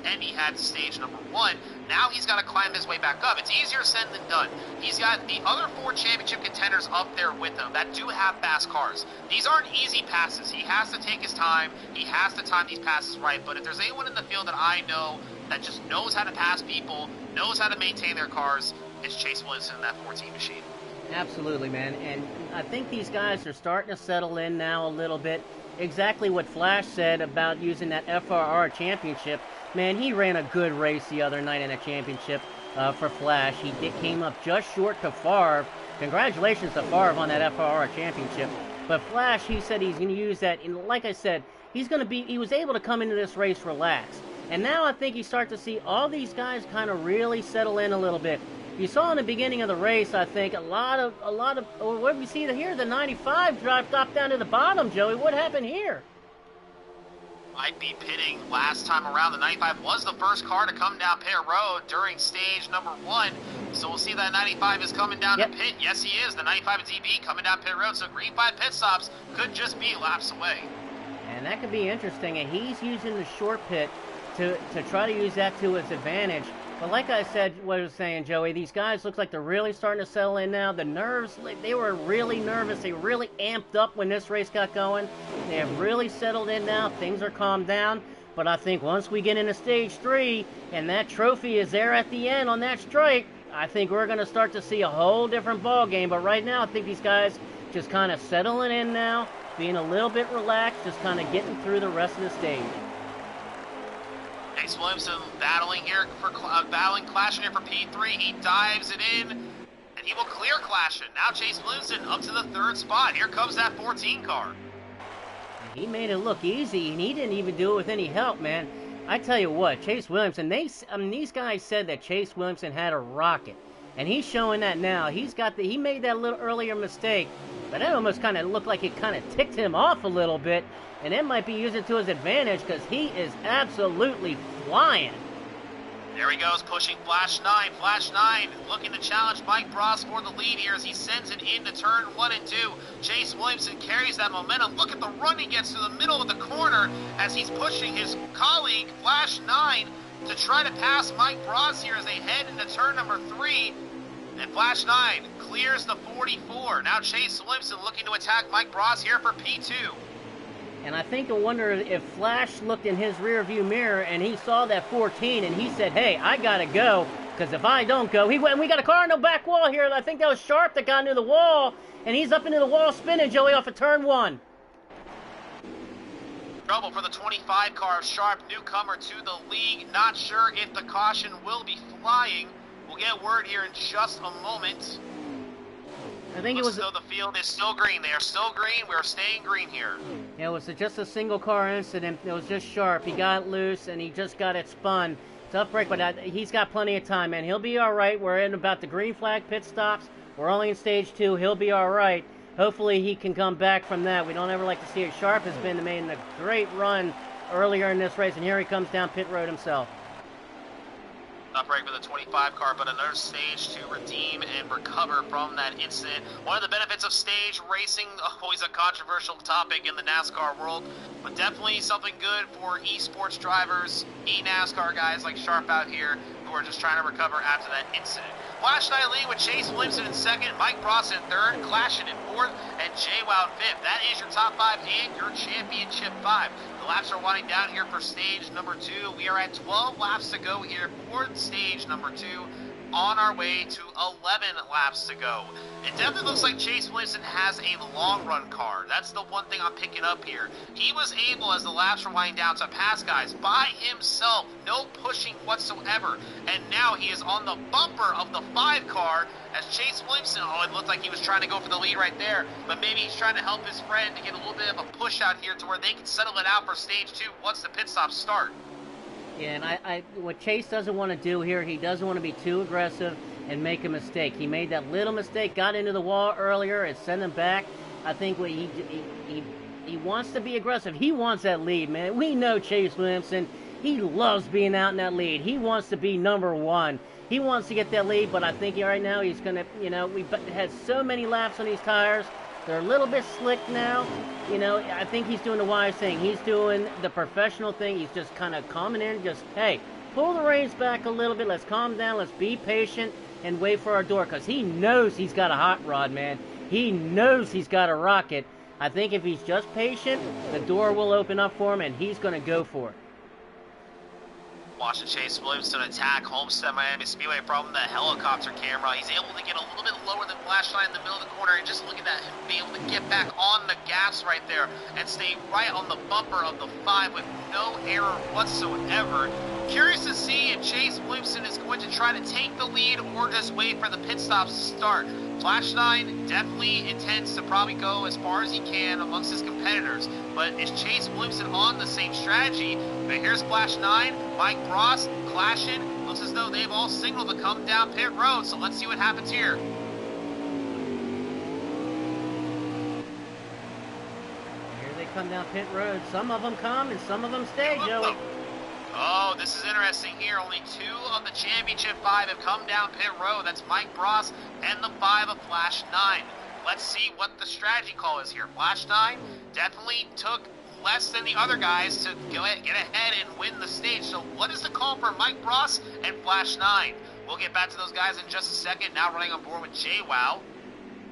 end he had to stage number 1. Now he's got to climb his way back up. It's easier said than done. He's got the other 4 championship contenders up there with him that do have fast cars. These aren't easy passes. He has to take his time. He has to time these passes right. But if there's anyone in the field that I know that just knows how to pass people, knows how to maintain their cars, it's Chase Williamson in that 14 machine. Absolutely, man. And I think these guys are starting to settle in now a little bit. Exactly what Flash said about using that FRR championship. Man, he ran a good race the other night in a championship for Flash. He came up just short to Favre. Congratulations to Favre on that FRR championship. But Flash, he said he's going to use that. And like I said, he was able to come into this race relaxed. And now I think you start to see all these guys kind of really settle in a little bit. You saw in the beginning of the race, I think, a lot of, what do we see here? The 95 dropped down to the bottom, Joey. What happened here? Might be pitting last time around. The 95 was the first car to come down pit road during stage number 1. So we'll see that 95 is coming down to pit. Yes, he is. The 95 is EB coming down pit road. So green 5 pit stops could just be laps away. And that could be interesting. And he's using the short pit to try to use that to his advantage. But like I said, what I was saying, Joey, these guys look like they're really starting to settle in now. The nerves, they were really nervous. They really amped up when this race got going. They have really settled in now. Things are calmed down. But I think once we get into stage 3 and that trophy is there at the end on that stripe, I think we're going to start to see a whole different ball game. But right now, I think these guys just kind of settling in now, being a little bit relaxed, just kind of getting through the rest of the stage. Chase Williamson battling Clashing here for P3. He dives it in, and he will clear Clashing. Now Chase Williamson up to the 3rd spot. Here comes that 14 car. He made it look easy, and he didn't even do it with any help, man. I tell you what, Chase Williamson, these guys said that Chase Williamson had a rocket, and he's showing that now. He made that little earlier mistake, but it almost kind of looked like it kind of ticked him off a little bit. And it might be using to his advantage because he is absolutely flying. There he goes, pushing Flash 9. Flash 9 looking to challenge Mike Ross for the lead here as he sends it into turn 1 and 2. Chase Williamson carries that momentum. Look at the run he gets to the middle of the corner as he's pushing his colleague, Flash 9, to try to pass Mike Ross here as they head into turn number 3. And Flash 9 clears the 44. Now Chase Williamson looking to attack Mike Ross here for P2. And I think I wonder if Flash looked in his rearview mirror and he saw that 14 and he said, hey, I gotta go, because if I don't go, we got a car on the back wall here. I think that was Sharp that got into the wall, and he's up into the wall spinning, Joey, off of turn 1. Trouble for the 25 car, Sharp, newcomer to the league. Not sure if the caution will be flying. We'll get word here in just a moment. I think it was. So the field is still green. They are still green. We're staying green here. Yeah, it was just a single car incident. It was just Sharp. He got loose and he just got it spun. Tough break, but he's got plenty of time, man. He'll be all right. We're in about the green flag pit stops. We're only in stage 2. He'll be all right. Hopefully he can come back from that. We don't ever like to see it. Sharp has been making a great run earlier in this race, and here he comes down pit road himself. Not break for the 25 car, but another stage to redeem and recover from that incident. One of the benefits of stage racing, always a controversial topic in the NASCAR world, but definitely something good for esports drivers, NASCAR guys like Sharp out here, who are just trying to recover after that incident. Flash Night lead with Chase Williamson in second, Mike Bross in third, Clashing in fourth, and JWoww in fifth. That is your top 5 and your championship 5. The laps are winding down here for stage number 2. We are at 12 laps to go here for stage number 2. On our way to 11 laps to go. It definitely looks like Chase Williamson has a long run car. That's the one thing I'm picking up here. He was able, as the laps were winding down, to pass guys by himself. No pushing whatsoever. And now he is on the bumper of the 5 car as Chase Williamson, it looked like he was trying to go for the lead right there, but maybe he's trying to help his friend to get a little bit of a push out here to where they can settle it out for stage 2 once the pit stops start. Yeah, and what Chase doesn't want to do here, he doesn't want to be too aggressive and make a mistake. He made that little mistake, got into the wall earlier, and sent him back. I think what he wants to be aggressive. He wants that lead, man. We know Chase Williamson. He loves being out in that lead. He wants to be number 1. He wants to get that lead, but I think right now he's going to, we've had so many laps on these tires. They're a little bit slick now. I think he's doing the wise thing. He's doing the professional thing. He's just kind of coming in, just, hey, pull the reins back a little bit. Let's calm down. Let's be patient and wait for our door, because he knows he's got a hot rod, man. He knows he's got a rocket. I think if he's just patient, the door will open up for him, and he's going to go for it. Watching Chase Williamson attack Homestead Miami Speedway from the helicopter camera. He's able to get a little bit lower than Flashlight in the middle of the corner, and just looking at him be able to get back on the gas right there and stay right on the bumper of the 5 with no error whatsoever. Curious to see if Chase Williamson is going to try to take the lead or just wait for the pit stops to start. Flash 9 definitely intends to probably go as far as he can amongst his competitors, but is Chase Williamson on the same strategy? But here's Flash 9, Mike Bross, Clashing. Looks as though they've all signaled to come down pit road, so let's see what happens here. Here they come down pit road. Some of them come and some of them stay, Joey. Oh, this is interesting here. Only 2 of the championship 5 have come down pit road. That's Mike Bross and the 5 of Flash 9. Let's see what the strategy call is here. Flash 9 definitely took less than the other guys to get ahead and win the stage. So what is the call for Mike Bross and Flash 9? We'll get back to those guys in just a second. Now running on board with JWoww,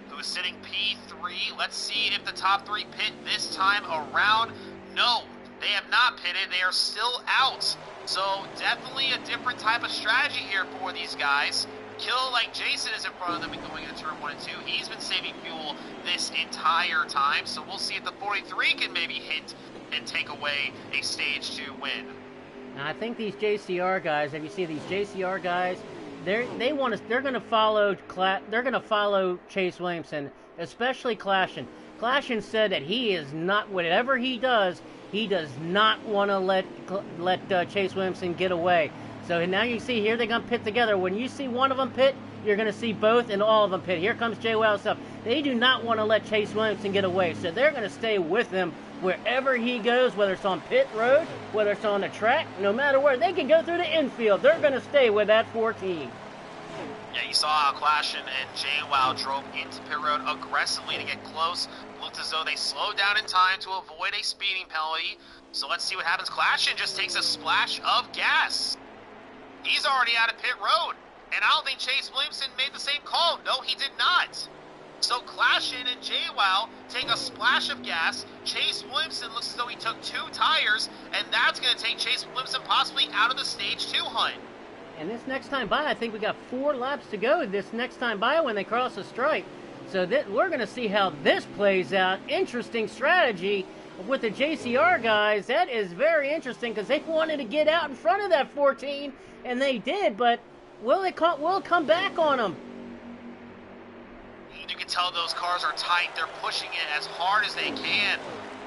who is sitting P3. Let's see if the top 3 pit this time around. No. They have not pitted. They are still out. So definitely a different type of strategy here for these guys. Kill like Jason is in front of them and going into turn 1 and 2. He's been saving fuel this entire time. So we'll see if the 43 can maybe hit and take away a stage 2 win. Now, I think these JCR guys, if you see these JCR guys, they're going to follow Chase Williamson, especially Clashing. Clashing said that he is not, whatever he does not want to let Chase Williamson get away. So now you see here they're going to pit together. When you see one of them pit, you're going to see both and all of them pit. Here comes JWoww stuff. They do not want to let Chase Williamson get away. So they're going to stay with him wherever he goes, whether it's on pit road, whether it's on the track, no matter where. They can go through the infield. They're going to stay with that 14. Yeah, you saw how Clashing and JWoww drove into pit road aggressively to get close. Looked as though they slowed down in time to avoid a speeding penalty. So let's see what happens. Clashing just takes a splash of gas. He's already out of pit road. And I don't think Chase Williamson made the same call. No, he did not. So Clashing and JWoww take a splash of gas. Chase Williamson looks as though he took 2 tires, and that's going to take Chase Williamson possibly out of the stage 2 hunt. And this next time by, I think we got 4 laps to go this next time by when they cross the stripe. So we're going to see how this plays out. Interesting strategy with the JCR guys. That is very interesting because they wanted to get out in front of that 14, and they did, but will it come back on them? You can tell those cars are tight. They're pushing it as hard as they can.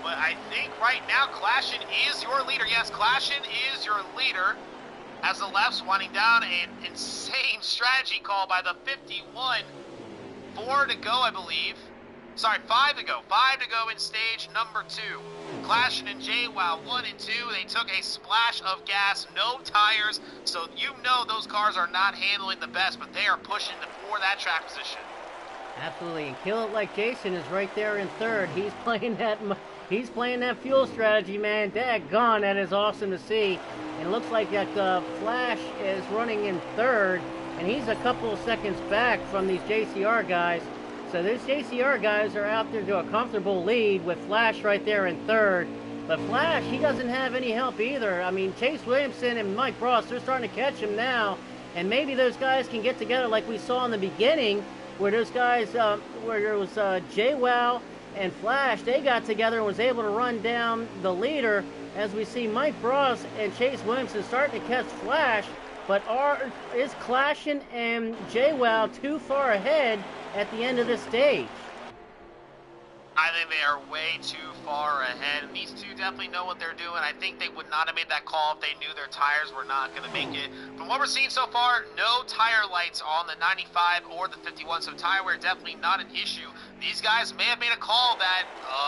But I think right now Clashing is your leader. Yes, Clashing is your leader. As the laps winding down, an insane strategy call by the 51. 4 to go, I believe. Sorry, 5 to go. 5 to go in stage number 2. Clashing and JWoww 1 and 2. They took a splash of gas, no tires, so you know those cars are not handling the best, but they are pushing for that track position. Absolutely, and Kill It Like Jason is right there in third. He's playing that fuel strategy, man. Daggone, that is awesome to see. And it looks like that Flash is running in third, and he's a couple of seconds back from these JCR guys. So those JCR guys are out there to a comfortable lead with Flash right there in third. But Flash, he doesn't have any help either. I mean, Chase Williamson and Mike Ross, they're starting to catch him now. And maybe those guys can get together like we saw in the beginning, where those guys, where there was JWoww and Flash, they got together and was able to run down the leader. As we see Mike Ross and Chase Williamson starting to catch Flash. But is Clashing and JWoww too far ahead at the end of this stage? I think they are way too far ahead, and these two definitely know what they're doing. I think they would not have made that call if they knew their tires were not going to make it. From what we're seeing so far, no tire lights on the 95 or the 51, so tire wear definitely not an issue. These guys may have made a call that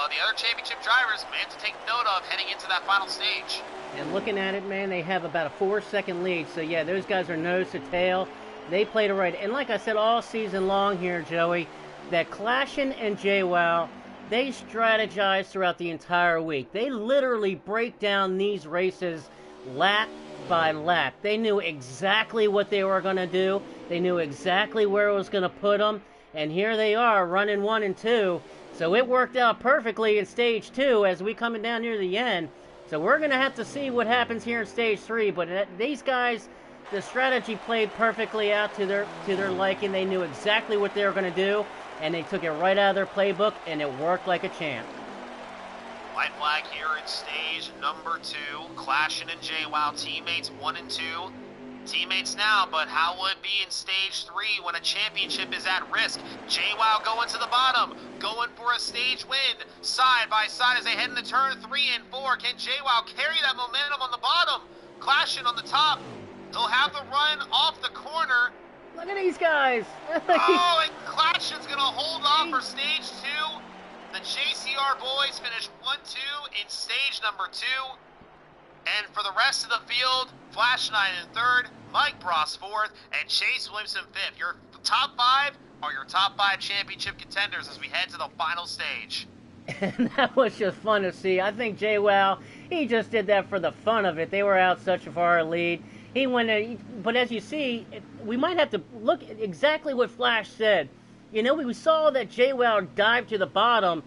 the other championship drivers may have to take note of heading into that final stage. And looking at it, man, they have about a 4-second lead. So, yeah, those guys are nose to tail. They played it right. And like I said all season long here, Joey, that Clashing and JWoww, they strategize throughout the entire week. They literally break down these races lap by lap. They knew exactly what they were going to do. They knew exactly where it was going to put them. And here they are running 1 and 2. So it worked out perfectly in stage 2 as we coming down near the end. So we're going to have to see what happens here in stage 3. But these guys, the strategy played perfectly out to their liking. They knew exactly what they were going to do. And they took it right out of their playbook, and it worked like a champ. White flag here in stage number 2. Clashing and JWoww teammates 1 and 2. Teammates now, but how will it be in stage 3 when a championship is at risk? JWoww going to the bottom, going for a stage win. Side by side as they head into turn 3 and 4. Can JWoww carry that momentum on the bottom? Clashing on the top. He'll have the run off the corner. Look at these guys. Oh, and Clashing's going to hold off for stage 2. The JCR boys finish 1-2 in stage number 2. And for the rest of the field, Flash 9 in 3rd, Mike Ross 4th, and Chase Williamson 5th. Your top 5 are your top 5 championship contenders as we head to the final stage. And that was just fun to see. I think JWoww, he just did that for the fun of it. They were out such a far lead. He went, but as you see, we might have to look at exactly what Flash said. You know, we saw that JWoww dive to the bottom.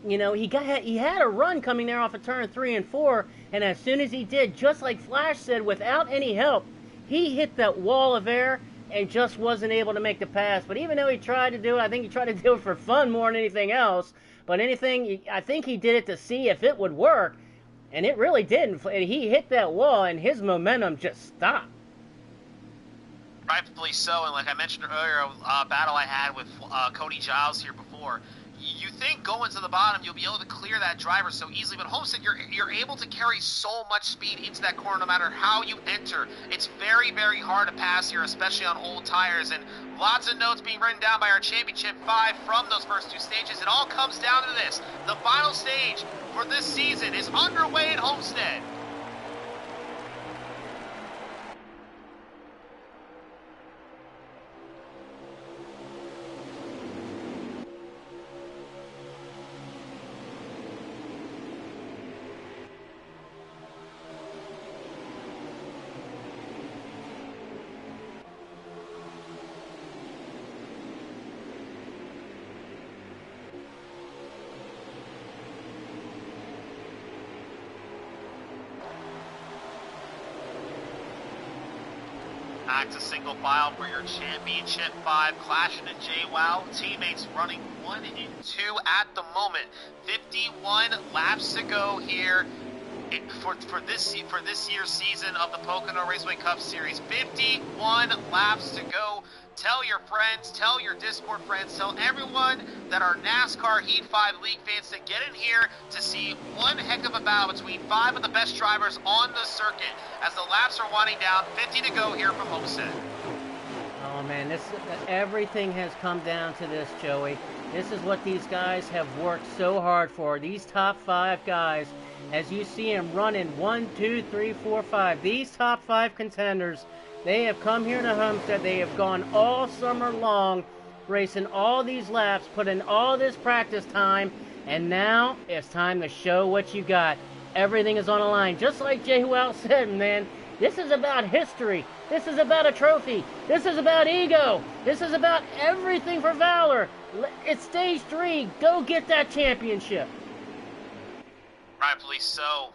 You know, he had a run coming there off of turn 3 and 4, and as soon as he did, just like Flash said, without any help, he hit that wall of air and just wasn't able to make the pass. But even though he tried to do it, I think he tried to do it for fun more than anything else. But I think he did it to see if it would work. And it really didn't. He hit that wall, and his momentum just stopped. Rightfully so, and like I mentioned earlier, a battle I had with Cody Giles here before, you think going to the bottom you'll be able to clear that driver so easily, but Homestead, you're able to carry so much speed into that corner no matter how you enter. It's very, very hard to pass here, especially on old tires, and lots of notes being written down by our Championship 5 from those first 2 stages. It all comes down to this. The final stage for this season is underway at Homestead. Back to single file for your Championship 5, Clashing and JWoww. Teammates running 1 and 2 at the moment. 51 laps to go here for this year's season of the Pocono Raceway Cup Series. 51 laps to go. Tell your friends, tell your Discord friends, tell everyone that are NASCAR Heat 5 League fans to get in here to see one heck of a battle between 5 of the best drivers on the circuit as the laps are winding down. 50 to go here from Homestead. Oh man, everything has come down to this, Joey. This is what these guys have worked so hard for. These top 5 guys, as you see them running 1, 2, 3, 4, 5. These top 5 contenders, they have come here to Homestead. They have gone all summer long, racing all these laps, put in all this practice time, and now it's time to show what you got. Everything is on the line. Just like Jay Well said, man, this is about history. This is about a trophy. This is about ego. This is about everything for Valor. It's stage 3. Go get that championship. Rightfully so.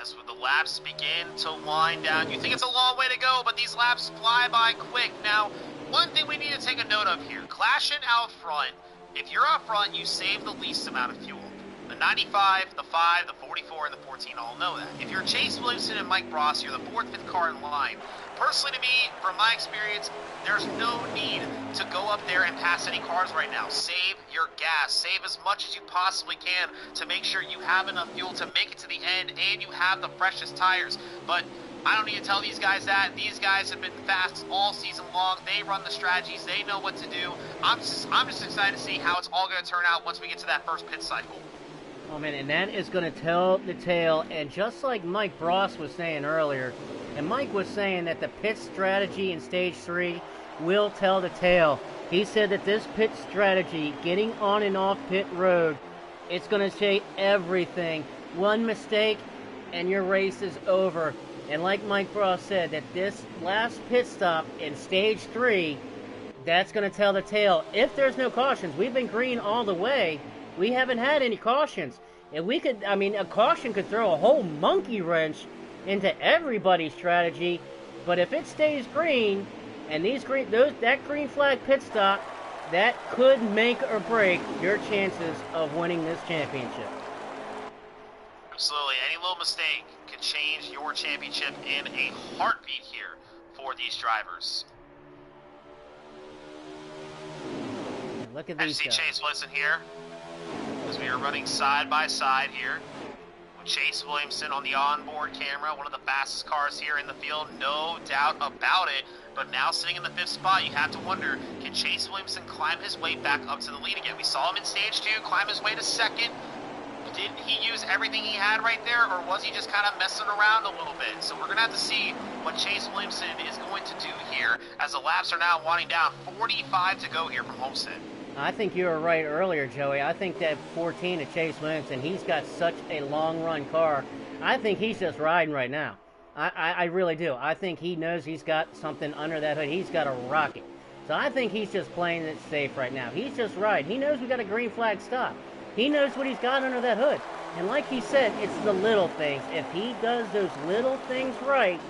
As the laps begin to wind down, you think it's a long way to go, but these laps fly by quick. Now, one thing we need to take a note of here, clashing out front, if you're out front, you save the least amount of fuel. The 95, the 5, the 44, and the 14 all know that. If you're Chase Williamson and Mike Bross, you're the 4th, 5th car in line. Personally to me, from my experience, there's no need to go up there and pass any cars right now. Save your gas. Save as much as you possibly can to make sure you have enough fuel to make it to the end and you have the freshest tires. But I don't need to tell these guys that. These guys have been fast all season long. They run the strategies. They know what to do. I'm just excited to see how it's all going to turn out once we get to that first pit cycle. Oh, man, and that is going to tell the tale. And just like Mike Bross was saying earlier, and Mike was saying that the pit strategy in Stage 3 will tell the tale. He said that this pit strategy, getting on and off pit road, it's going to say everything. One mistake, and your race is over. And like Mike Bross said, that this last pit stop in Stage 3, that's going to tell the tale. If there's no cautions, we've been green all the way. We haven't had any cautions. And we could, I mean, a caution could throw a whole monkey wrench into everybody's strategy. But if it stays green, and that green flag pit stop, that could make or break your chances of winning this championship. Absolutely. Any little mistake could change your championship in a heartbeat here for these drivers. Look at these guys. Chase Williamson here, as we are running side by side here with Chase Williamson on the onboard camera, one of the fastest cars here in the field, no doubt about it. But now sitting in the 5th spot, you have to wonder, can Chase Williamson climb his way back up to the lead again? We saw him in Stage 2 climb his way to 2nd. Did he use everything he had right there, or was he just kind of messing around a little bit? So we're going to have to see what Chase Williamson is going to do here as the laps are now winding down. 45 to go here from Homestead. I think you were right earlier, Joey. I think that 14 of Chase Williamson, he's got such a long-run car. I think he's just riding right now. I really do. I think he knows he's got something under that hood. He's got a rocket. So I think he's just playing it safe right now. He's just riding. He knows we got a green flag stop. He knows what he's got under that hood. And like he said, it's the little things. If he does those little things right,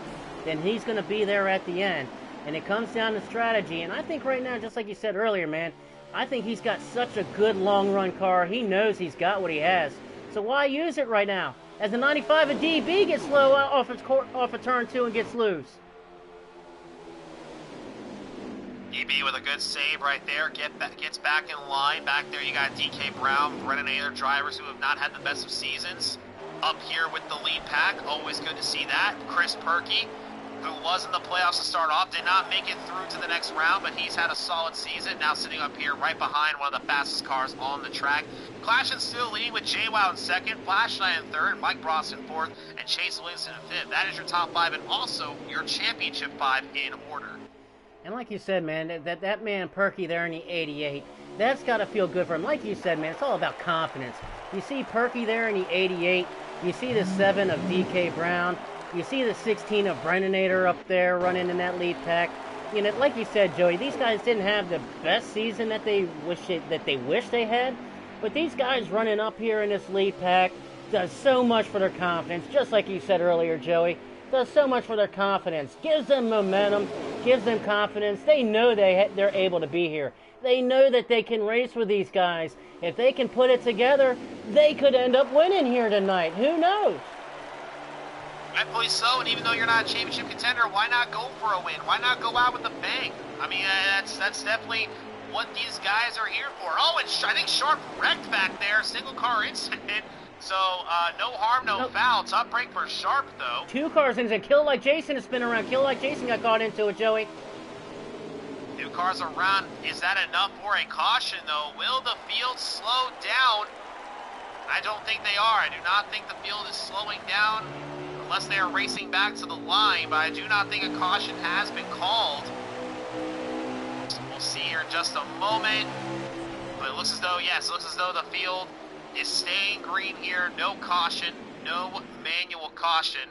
then he's going to be there at the end. And it comes down to strategy. And I think right now, just like you said earlier, man, I think he's got such a good long-run car. He knows he's got what he has. So why use it right now? As the 95 of DB gets low off of turn 2 and gets loose. DB with a good save right there, gets back in line. Back there you got DK Brown, Brennan, and other drivers who have not had the best of seasons. Up here with the lead pack, always good to see that. Chris Perky, who was in the playoffs to start off, did not make it through to the next round, but he's had a solid season. Now sitting up here right behind one of the fastest cars on the track. Clashing still leading with Jay Wow in 2nd, Flashlight in 3rd, Mike Bross in 4th, and Chase Williamson in 5th. That is your top 5 and also your championship 5 in order. And like you said, man, that man Perky there in the 88, that's got to feel good for him. Like you said, man, it's all about confidence. You see Perky there in the 88, you see the 7 of DK Brown, you see the 16 of Brennator up there running in that lead pack. You know, like you said, Joey, these guys didn't have the best season that they wish they had, but these guys running up here in this lead pack does so much for their confidence, just like you said earlier, Joey. Does so much for their confidence, gives them momentum, gives them confidence. They know they're able to be here. They know that they can race with these guys. If they can put it together, they could end up winning here tonight. Who knows? Rightfully so, and even though you're not a championship contender, why not go for a win? Why not go out with a bang? I mean, that's definitely what these guys are here for. Oh, and I think Sharp wrecked back there, single car incident. So, no harm, no foul. Tough break for Sharp, though. 2 cars in. Kill Like Jason has been around. Kill Like Jason got caught into it, Joey. 2 cars around. Is that enough for a caution, though? Will the field slow down? I don't think they are. I do not think the field is slowing down unless they are racing back to the line, but I do not think a caution has been called. So we'll see here in just a moment. But it looks as though, yes, it looks as though the field is staying green here. No caution, no manual caution.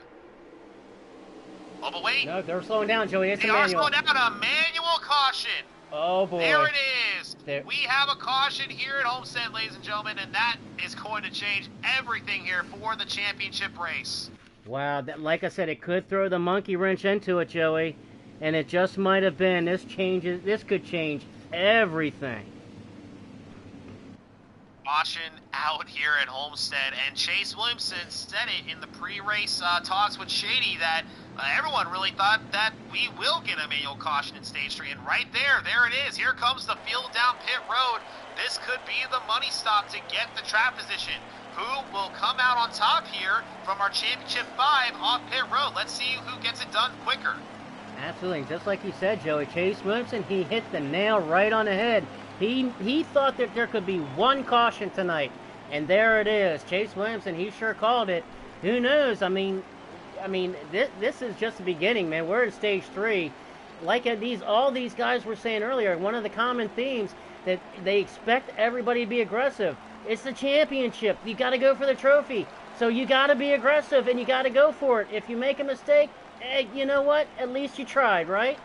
Oh, but wait. No, they're slowing down, Joey. It's they a manual. Are slowing down. A manual caution. Oh, boy. There it is. There. We have a caution here at Homestead, ladies and gentlemen, and that is going to change everything here for the championship race. Wow, that, like I said, it could throw the monkey wrench into it, Joey. And it just might have been. This could change everything. Caution out here at Homestead, and Chase Williamson said it in the pre-race talks with Shady that everyone really thought that we will get a manual caution in stage 3, and right there it is. Here comes the field down pit road. This could be the money stop to get the trap position. Who will come out on top here from our Championship 5 off pit road? Let's see who gets it done quicker. Absolutely, just like you said, Joey, Chase Williamson, he hit the nail right on the head. He thought that there could be one caution tonight, and there it is. Chase Williamson, he sure called it. Who knows? I mean, this is just the beginning, man. We're in stage 3. Like all these guys were saying earlier, one of the common themes that they expect everybody to be aggressive. It's the championship. You got to go for the trophy, so you got to be aggressive and you got to go for it. If you make a mistake, you know what? At least you tried, right?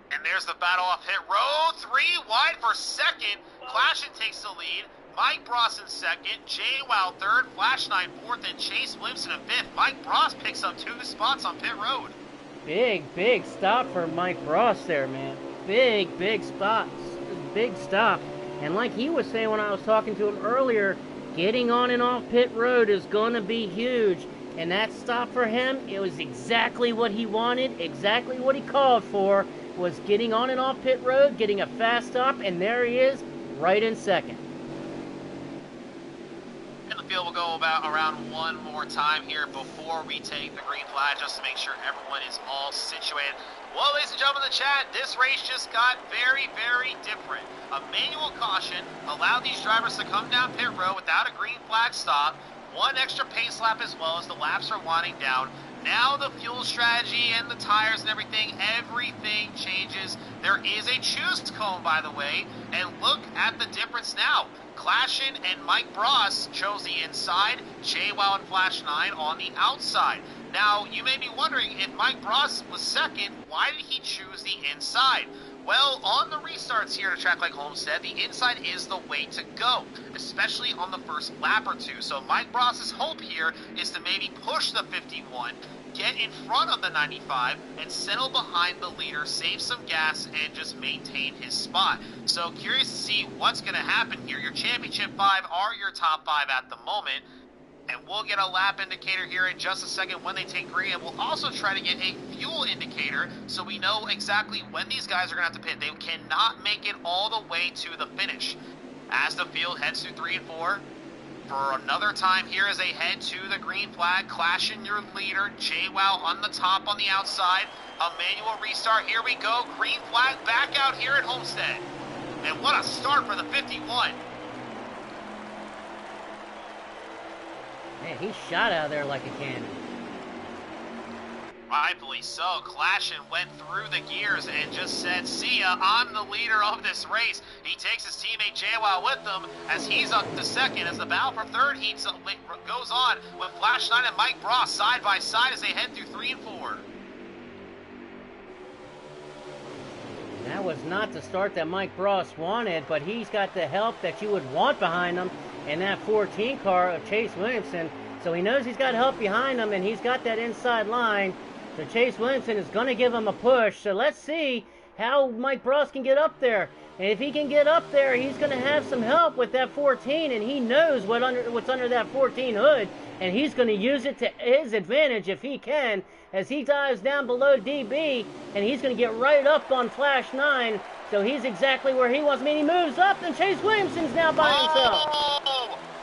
And there's the battle off pit road. 3 wide for second. Clashin takes the lead. Mike Bross in second. J-Wow third. Flash 9 fourth. And Chase Williamson in fifth. Mike Bross picks up 2 spots on pit road. Big stop for Mike Bross there, man. Big spots. Big stop. And like he was saying when I was talking to him earlier, getting on and off pit road is going to be huge. And that stop for him, it was exactly what he wanted, exactly what he called for. Was getting on and off pit road, getting a fast stop, and there he is, right in second. And the field will go around one more time here before we take the green flag, just to make sure everyone is all situated. Well, ladies and gentlemen in the chat, this race just got very different. A manual caution allowed these drivers to come down pit road without a green flag stop. 1 extra pace lap as well as the laps are winding down. Now the fuel strategy and the tires and everything changes. There is a choose cone, by the way, and look at the difference now. Clashin and Mike Bross chose the inside, J-Wow and Flash 9 on the outside. Now, you may be wondering, if Mike Bross was second, why did he choose the inside? Well, on the restarts here at a track like Homestead, the inside is the way to go, especially on the first lap or two. So Mike Bross's hope here is to maybe push the 51, get in front of the 95, and settle behind the leader, save some gas, and just maintain his spot. So curious to see what's going to happen here. Your Championship 5 are your top 5 at the moment. And we'll get a lap indicator here in just a second when they take green. And we'll also try to get a fuel indicator so we know exactly when these guys are going to have to pit. They cannot make it all the way to the finish. As the field heads to 3 and 4, for another time here as they head to the green flag, Clashin your leader, J-Wow on the top on the outside. A manual restart. Here we go. Green flag back out here at Homestead. And what a start for the 51. Man, he shot out of there like a cannon. Rightfully so. Clashin went through the gears and just said, see ya, I'm the leader of this race. He takes his teammate J-Wow with him as he's up to second. As the battle for third heat goes on with Flash 9 and Mike Bross side by side as they head through 3 and 4. That was not the start that Mike Bross wanted, but he's got the help that you would want behind him in that 14 car of Chase Williamson. So he knows he's got help behind him, and he's got that inside line. So Chase Williamson is going to give him a push. So let's see how Mike Bross can get up there. And if he can get up there, he's going to have some help with that 14, and he knows what's under that 14 hood, and he's going to use it to his advantage if he can, as he dives down below DB, and he's going to get right up on Flash 9. So he's exactly where he wants. I mean, he moves up, and Chase Williamson's now by himself.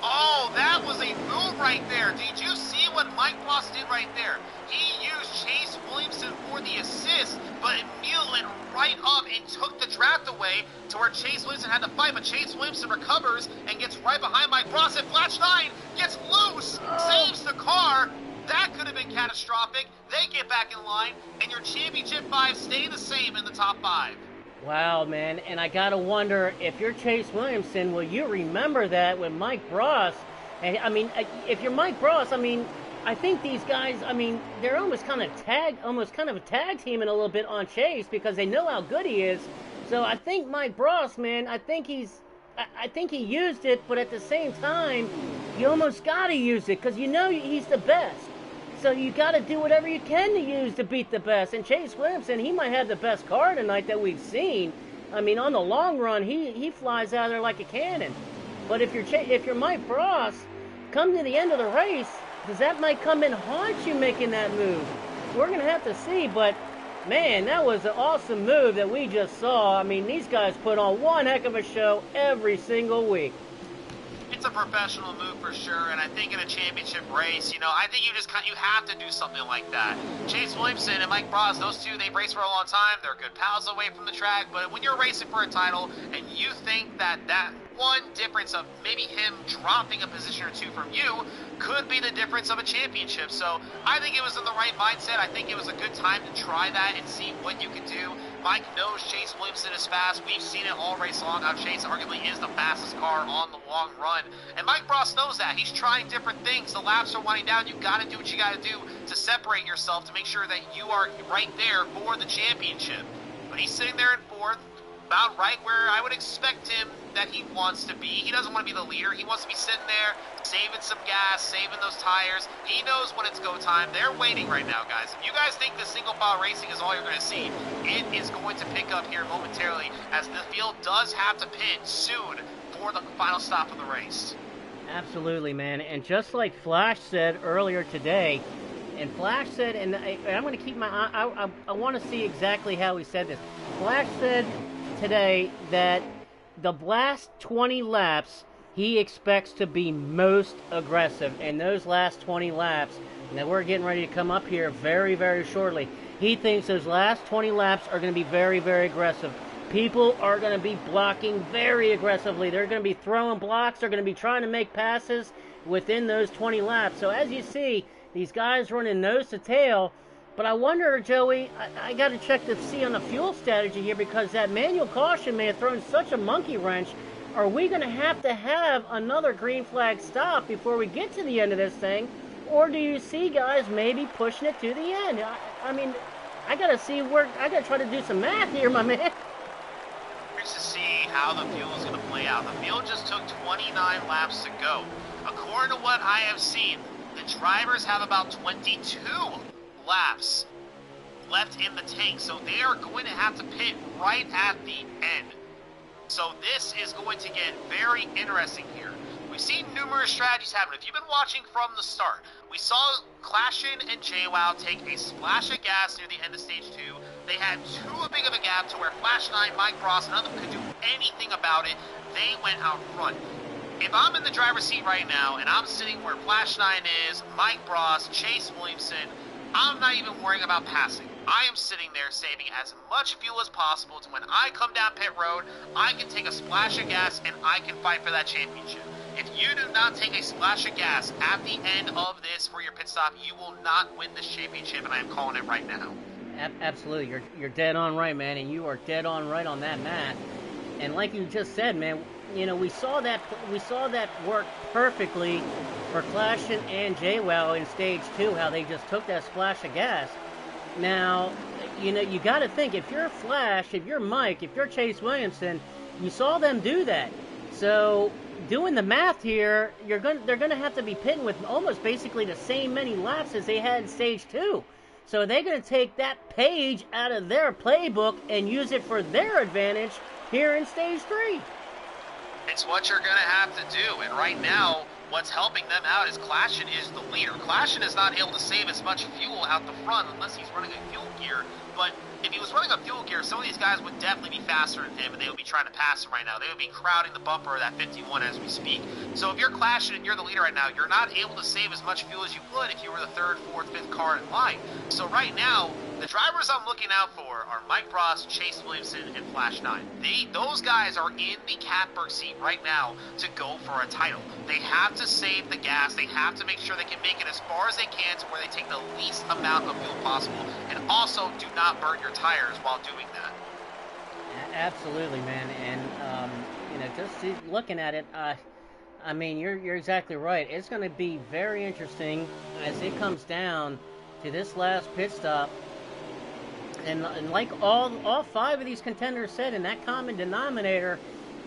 Oh, that was a move right there. Did you see what Mike Bross did right there? He used Chase Williamson for the assist, but Emil went right right up and took the draft away to where Chase Williamson had to fight, but Chase Williamson recovers and gets right behind Mike Ross, and Flash 9 gets loose, saves the car. That could have been catastrophic. They get back in line, and your championship 5 stay the same in the top 5. Wow, man, and I gotta wonder, if you're Chase Williamson, will you remember that with Mike Ross? And I mean, if you're Mike Ross, I mean, I think these guys, I mean, they're almost kind of tag teaming a little bit on Chase because they know how good he is. So I think Mike Ross, man, I think he used it, but at the same time, you almost gotta use it because you know he's the best. So you gotta do whatever you can to use to beat the best. And Chase Williamson, he might have the best car tonight that we've seen. I mean, on the long run, he flies out of there like a cannon. But if you're Mike Ross, come to the end of the race, does that might come and haunt you making that move? We're going to have to see, but man, that was an awesome move that we just saw. I mean, these guys put on one heck of a show every single week. It's a professional move for sure, and I think in a championship race, you know, I think you have to do something like that. Chase Williamson and Mike Ross, those two, they've raced for a long time. They're good pals away from the track, but when you're racing for a title and you think that one difference of maybe him dropping a position or two from you could be the difference of a championship. So I think it was in the right mindset. I think it was a good time to try that and see what you can do. Mike knows Chase Williamson is fast. We've seen it all race long, how Chase arguably is the fastest car on the long run. And Mike Ross knows that. He's trying different things. The laps are winding down. You got to do what you got to do to separate yourself, to make sure that you are right there for the championship. But he's sitting there in fourth, about right where I would expect him that he wants to be. He doesn't want to be the leader. He wants to be sitting there, saving some gas, saving those tires. He knows when it's go time. They're waiting right now, guys. If you guys think the single file racing is all you're going to see, it is going to pick up here momentarily, as the field does have to pit soon for the final stop of the race. Absolutely, man. And just like Flash said earlier today, and Flash said, and I'm going to keep my eye, I want to see exactly how he said this. Flash said today that the last 20 laps he expects to be most aggressive, and those last 20 laps, now we're getting ready to come up here very, very shortly, he thinks those last 20 laps are going to be very, very aggressive. People are going to be blocking very aggressively. They're going to be throwing blocks. They're going to be trying to make passes within those 20 laps. So as you see, these guys running nose to tail. But I wonder, Joey, I got to check to see on the fuel strategy here, because that manual caution may have thrown such a monkey wrench. Are we going to have another green flag stop before we get to the end of this thing? Or do you see guys maybe pushing it to the end? I mean, I got to try to do some math here, my man. To see how the fuel is going to play out. The field just took 29 laps to go. According to what I have seen, the drivers have about 22 laps left in the tank, so they are going to have to pit right at the end. So this is going to get very interesting here. We've seen numerous strategies happen. If you've been watching from the start, we saw Clashin and JWoww take a splash of gas near the end of stage 2. They had too big of a gap to where Flash 9, Mike Ross, none of them could do anything about it. They went out front. If I'm in the driver's seat right now and I'm sitting where Flash 9 is, Mike Ross, Chase Williamson, I'm not even worrying about passing. I am sitting there saving as much fuel as possible to when I come down pit road, I can take a splash of gas and I can fight for that championship. If you do not take a splash of gas at the end of this for your pit stop, you will not win this championship, and I am calling it right now. Absolutely. You're dead on right, man, and you are dead on right on that math. And like you just said, man, you know, we saw that work perfectly for Clashin and JWoww in stage 2, how they just took that splash of gas. Now, you know, you got to think, if you're Flash, if you're Mike, if you're Chase Williamson, you saw them do that. So, doing the math here, they're going to have to be pitting with almost basically the same many laps as they had in stage 2. So they're going to take that page out of their playbook and use it for their advantage here in stage 3. It's what you're going to have to do. And right now, what's helping them out is Clashin is the leader. Clashin is not able to save as much fuel out the front unless he's running a fuel gear, but if he was running a fuel gear, some of these guys would definitely be faster than him, and they would be trying to pass him right now. They would be crowding the bumper of that 51 as we speak. So if you're Clashin and you're the leader right now, you're not able to save as much fuel as you would if you were the third, fourth, fifth car in line. So right now, the drivers I'm looking out for are Mike Prost, Chase Williamson, and Flash 9. Those guys are in the catbird seat right now to go for a title. They have to save the gas. They have to make sure they can make it as far as they can to where they take the least amount of fuel possible. And also, do not burn your tires while doing that. Absolutely, man. And, just looking at it, I mean, you're exactly right. It's going to be very interesting as it comes down to this last pit stop. And like all five of these contenders said, in that common denominator,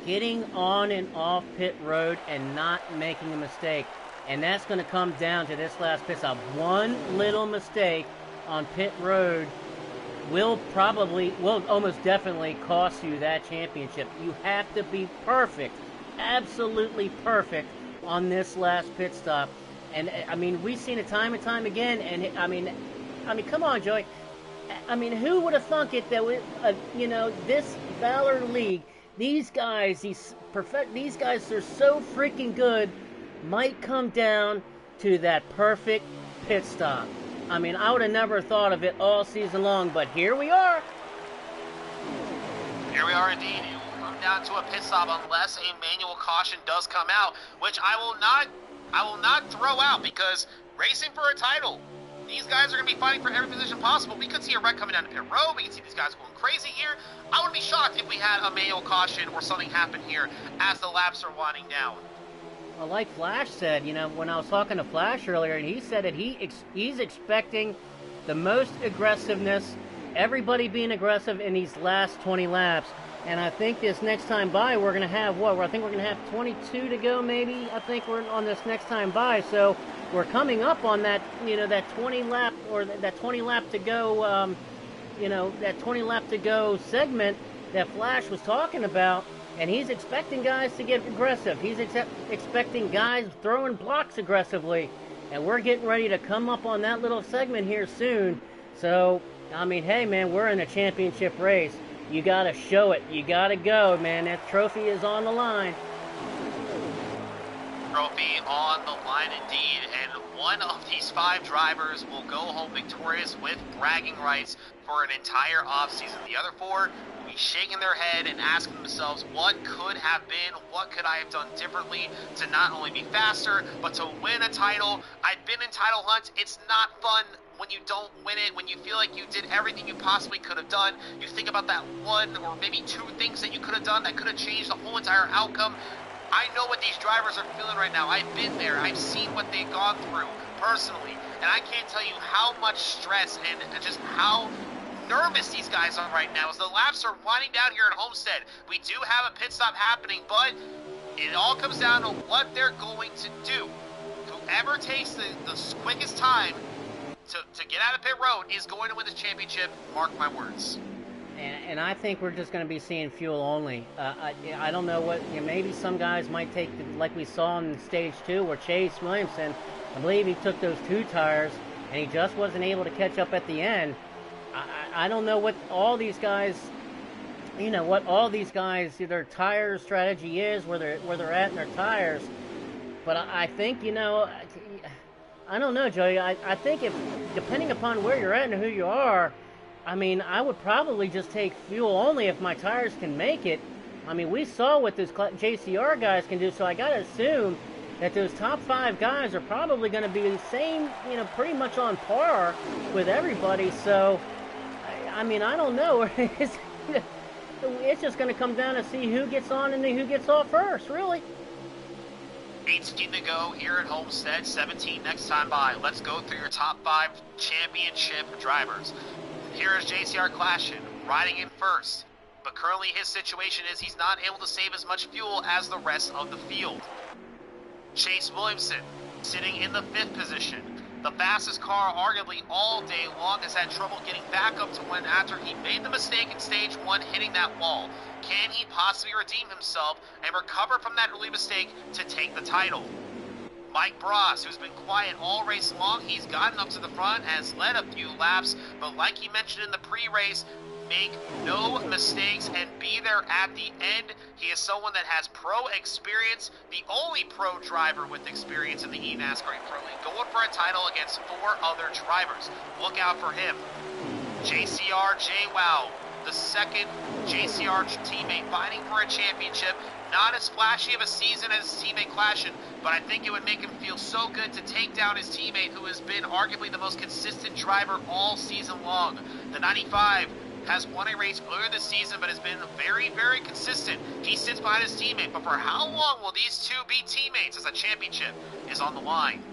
getting on and off pit road and not making a mistake. And that's going to come down to this last pit stop. One little mistake on pit road will almost definitely cost you that championship. You have to be perfect, absolutely perfect on this last pit stop. And I mean, we've seen it time and time again. And I mean, come on, Joey. I mean, who would have thunk it that this VALOR League, these guys are so freaking good, might come down to that perfect pit stop. I mean, I would have never thought of it all season long, but here we are. Here we are indeed. It will come down to a pit stop unless a manual caution does come out, which I will not throw out, because racing for a title, these guys are going to be fighting for every position possible. We could see a wreck coming down to pit road. We can see these guys going crazy here. I would be shocked if we had a manual caution or something happen here as the laps are winding down. Well, like Flash said, when I was talking to Flash earlier, and he said that he's expecting the most aggressiveness, everybody being aggressive in these last 20 laps. And I think this next time by, we're going to have I think we're going to have 22 to go, maybe. I think we're on this next time by. So we're coming up on that, that 20 lap or that 20 lap to go, that 20 lap to go segment that Flash was talking about. And he's expecting guys to get aggressive. He's expecting guys throwing blocks aggressively. And we're getting ready to come up on that little segment here soon. So, I mean, hey, man, we're in a championship race. You got to show it. You got to go, man. That trophy is on the line. Trophy on the line indeed. And one of these five drivers will go home victorious with bragging rights for an entire offseason. The other four will be shaking their head and asking themselves, what could have been? What could I have done differently to not only be faster, but to win a title? I've been in title hunts. It's not fun when you don't win it, when you feel like you did everything you possibly could have done. You think about that one or maybe two things that you could have done that could have changed the whole entire outcome. I know what these drivers are feeling right now. I've been there. I've seen what they've gone through personally. And I can't tell you how much stress and just how nervous these guys are right now as the laps are winding down here at Homestead. We do have a pit stop happening, but it all comes down to what they're going to do. Whoever takes the quickest time to get out of pit road is going to win this championship. Mark my words. And I think we're just going to be seeing fuel only. I don't know what, maybe some guys might take, like we saw in stage 2 where Chase Williamson, I believe he took those 2 tires and he just wasn't able to catch up at the end. I don't know what all these guys, their tire strategy is, where they're at in their tires. But I think, I don't know, Joey. I think if, depending upon where you're at and who you are, I mean, I would probably just take fuel only if my tires can make it. I mean, we saw what those JCR guys can do, so I got to assume that those top 5 guys are probably going to be the same, pretty much on par with everybody. So, I mean, I don't know. It's just going to come down to see who gets on and who gets off first, really. 18 to go here at Homestead, 17 next time by. Let's go through your top 5 championship drivers. Here is JCR Clashin riding in first, but currently his situation is he's not able to save as much fuel as the rest of the field. Chase Williamson sitting in the 5th position. The fastest car arguably all day long has had trouble getting back up to when after he made the mistake in stage 1 hitting that wall. Can he possibly redeem himself and recover from that early mistake to take the title? Mike Bross, who's been quiet all race long, he's gotten up to the front, has led a few laps, but like he mentioned in the pre-race, make no mistakes and be there at the end. He is someone that has pro experience, the only pro driver with experience in the eNASCAR Pro League, going for a title against 4 other drivers. Look out for him. JCR JWoww, the second JCR teammate fighting for a championship. Not as flashy of a season as his teammate Clashin, but I think it would make him feel so good to take down his teammate who has been arguably the most consistent driver all season long. The 95 has won a race earlier this season, but has been very, very consistent. He sits behind his teammate, but for how long will these two be teammates as a championship is on the line?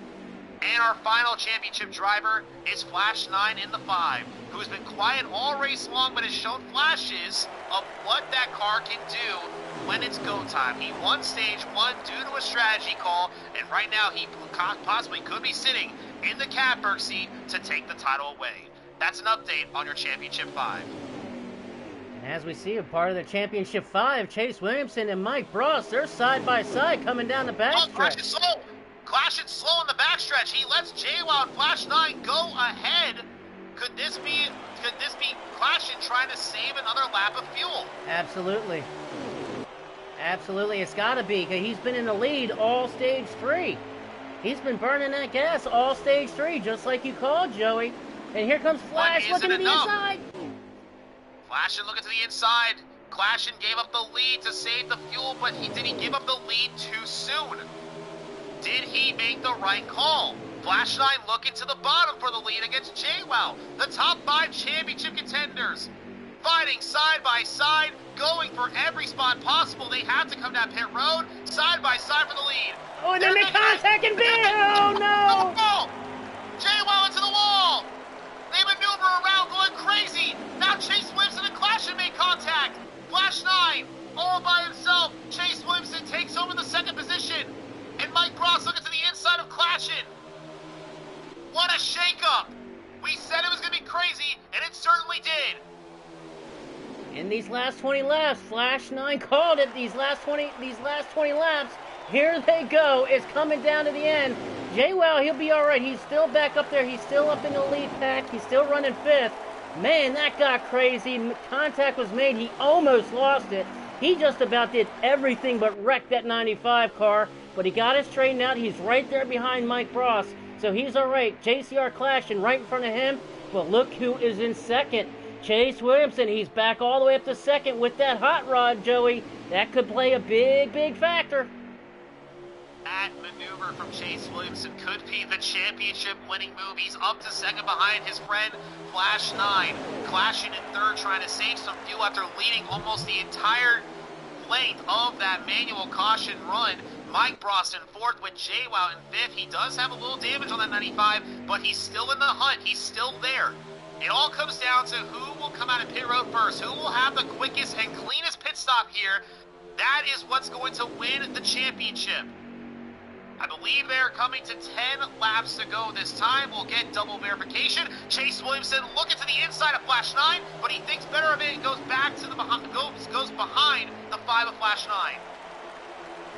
And our final championship driver is Flash 9 in the 5, who's been quiet all race long, but has shown flashes of what that car can do when it's go time. He won stage 1 due to a strategy call, and right now he possibly could be sitting in the catbird seat to take the title away. That's an update on your Championship 5. As we see, a part of the Championship 5, Chase Williamson and Mike Bross, they're side by side coming down the backstretch. Clash it slow in the backstretch. He lets JWoww and Flash 9 go ahead. Could this be Clashin trying to save another lap of fuel? Absolutely. Absolutely, it's got to be, because he's been in the lead all stage 3. He's been burning that gas all stage 3, just like you called, Joey. And here comes Flash looking to the inside. Flashin looking to the inside. Clashin gave up the lead to save the fuel, but did he give up the lead too soon? Did he make the right call? Flash 9 looking to the bottom for the lead against JWoww. The top 5 championship contenders fighting side by side, going for every spot possible. They have to come down pit road, side by side for the lead. Oh, and then the contact and big! Oh, no! JWoww into the wall! They maneuver around going crazy. Now Chase Williamson and Clashin made contact. Flash 9 all by himself. Chase Williamson takes over the second position. And Mike Bross looking to the inside of Clashin. What a shakeup! We said it was going to be crazy, and it certainly did. In these last 20 laps, Flash 9 called it. These last 20 laps, here they go. It's coming down to the end. JWoww, he'll be all right. He's still back up there. He's still up in the lead pack. He's still running 5th. Man, that got crazy. Contact was made. He almost lost it. He just about did everything but wreck that 95 car. But he got it straightened out. He's right there behind Mike Bross. So he's all right. JCR Clashin right in front of him. But look who is in second. Chase Williamson. He's back all the way up to second with that hot rod, Joey. That could play a big, big factor. That maneuver from Chase Williamson could be the championship winning move. He's up to second behind his friend Flash 9. Clashin in third, trying to save some fuel after leading almost the entire length of that manual caution run. Mike Bross in fourth with JWoww in fifth. He does have a little damage on that 95, but he's still in the hunt. He's still there. It all comes down to who will come out of pit road first, who will have the quickest and cleanest pit stop here. That is what's going to win the championship. I believe they're coming to 10 laps to go this time. We'll get double verification. Chase Williamson looking to the inside of Flash 9, but he thinks better of it and goes back to the goes behind the 5 of Flash 9.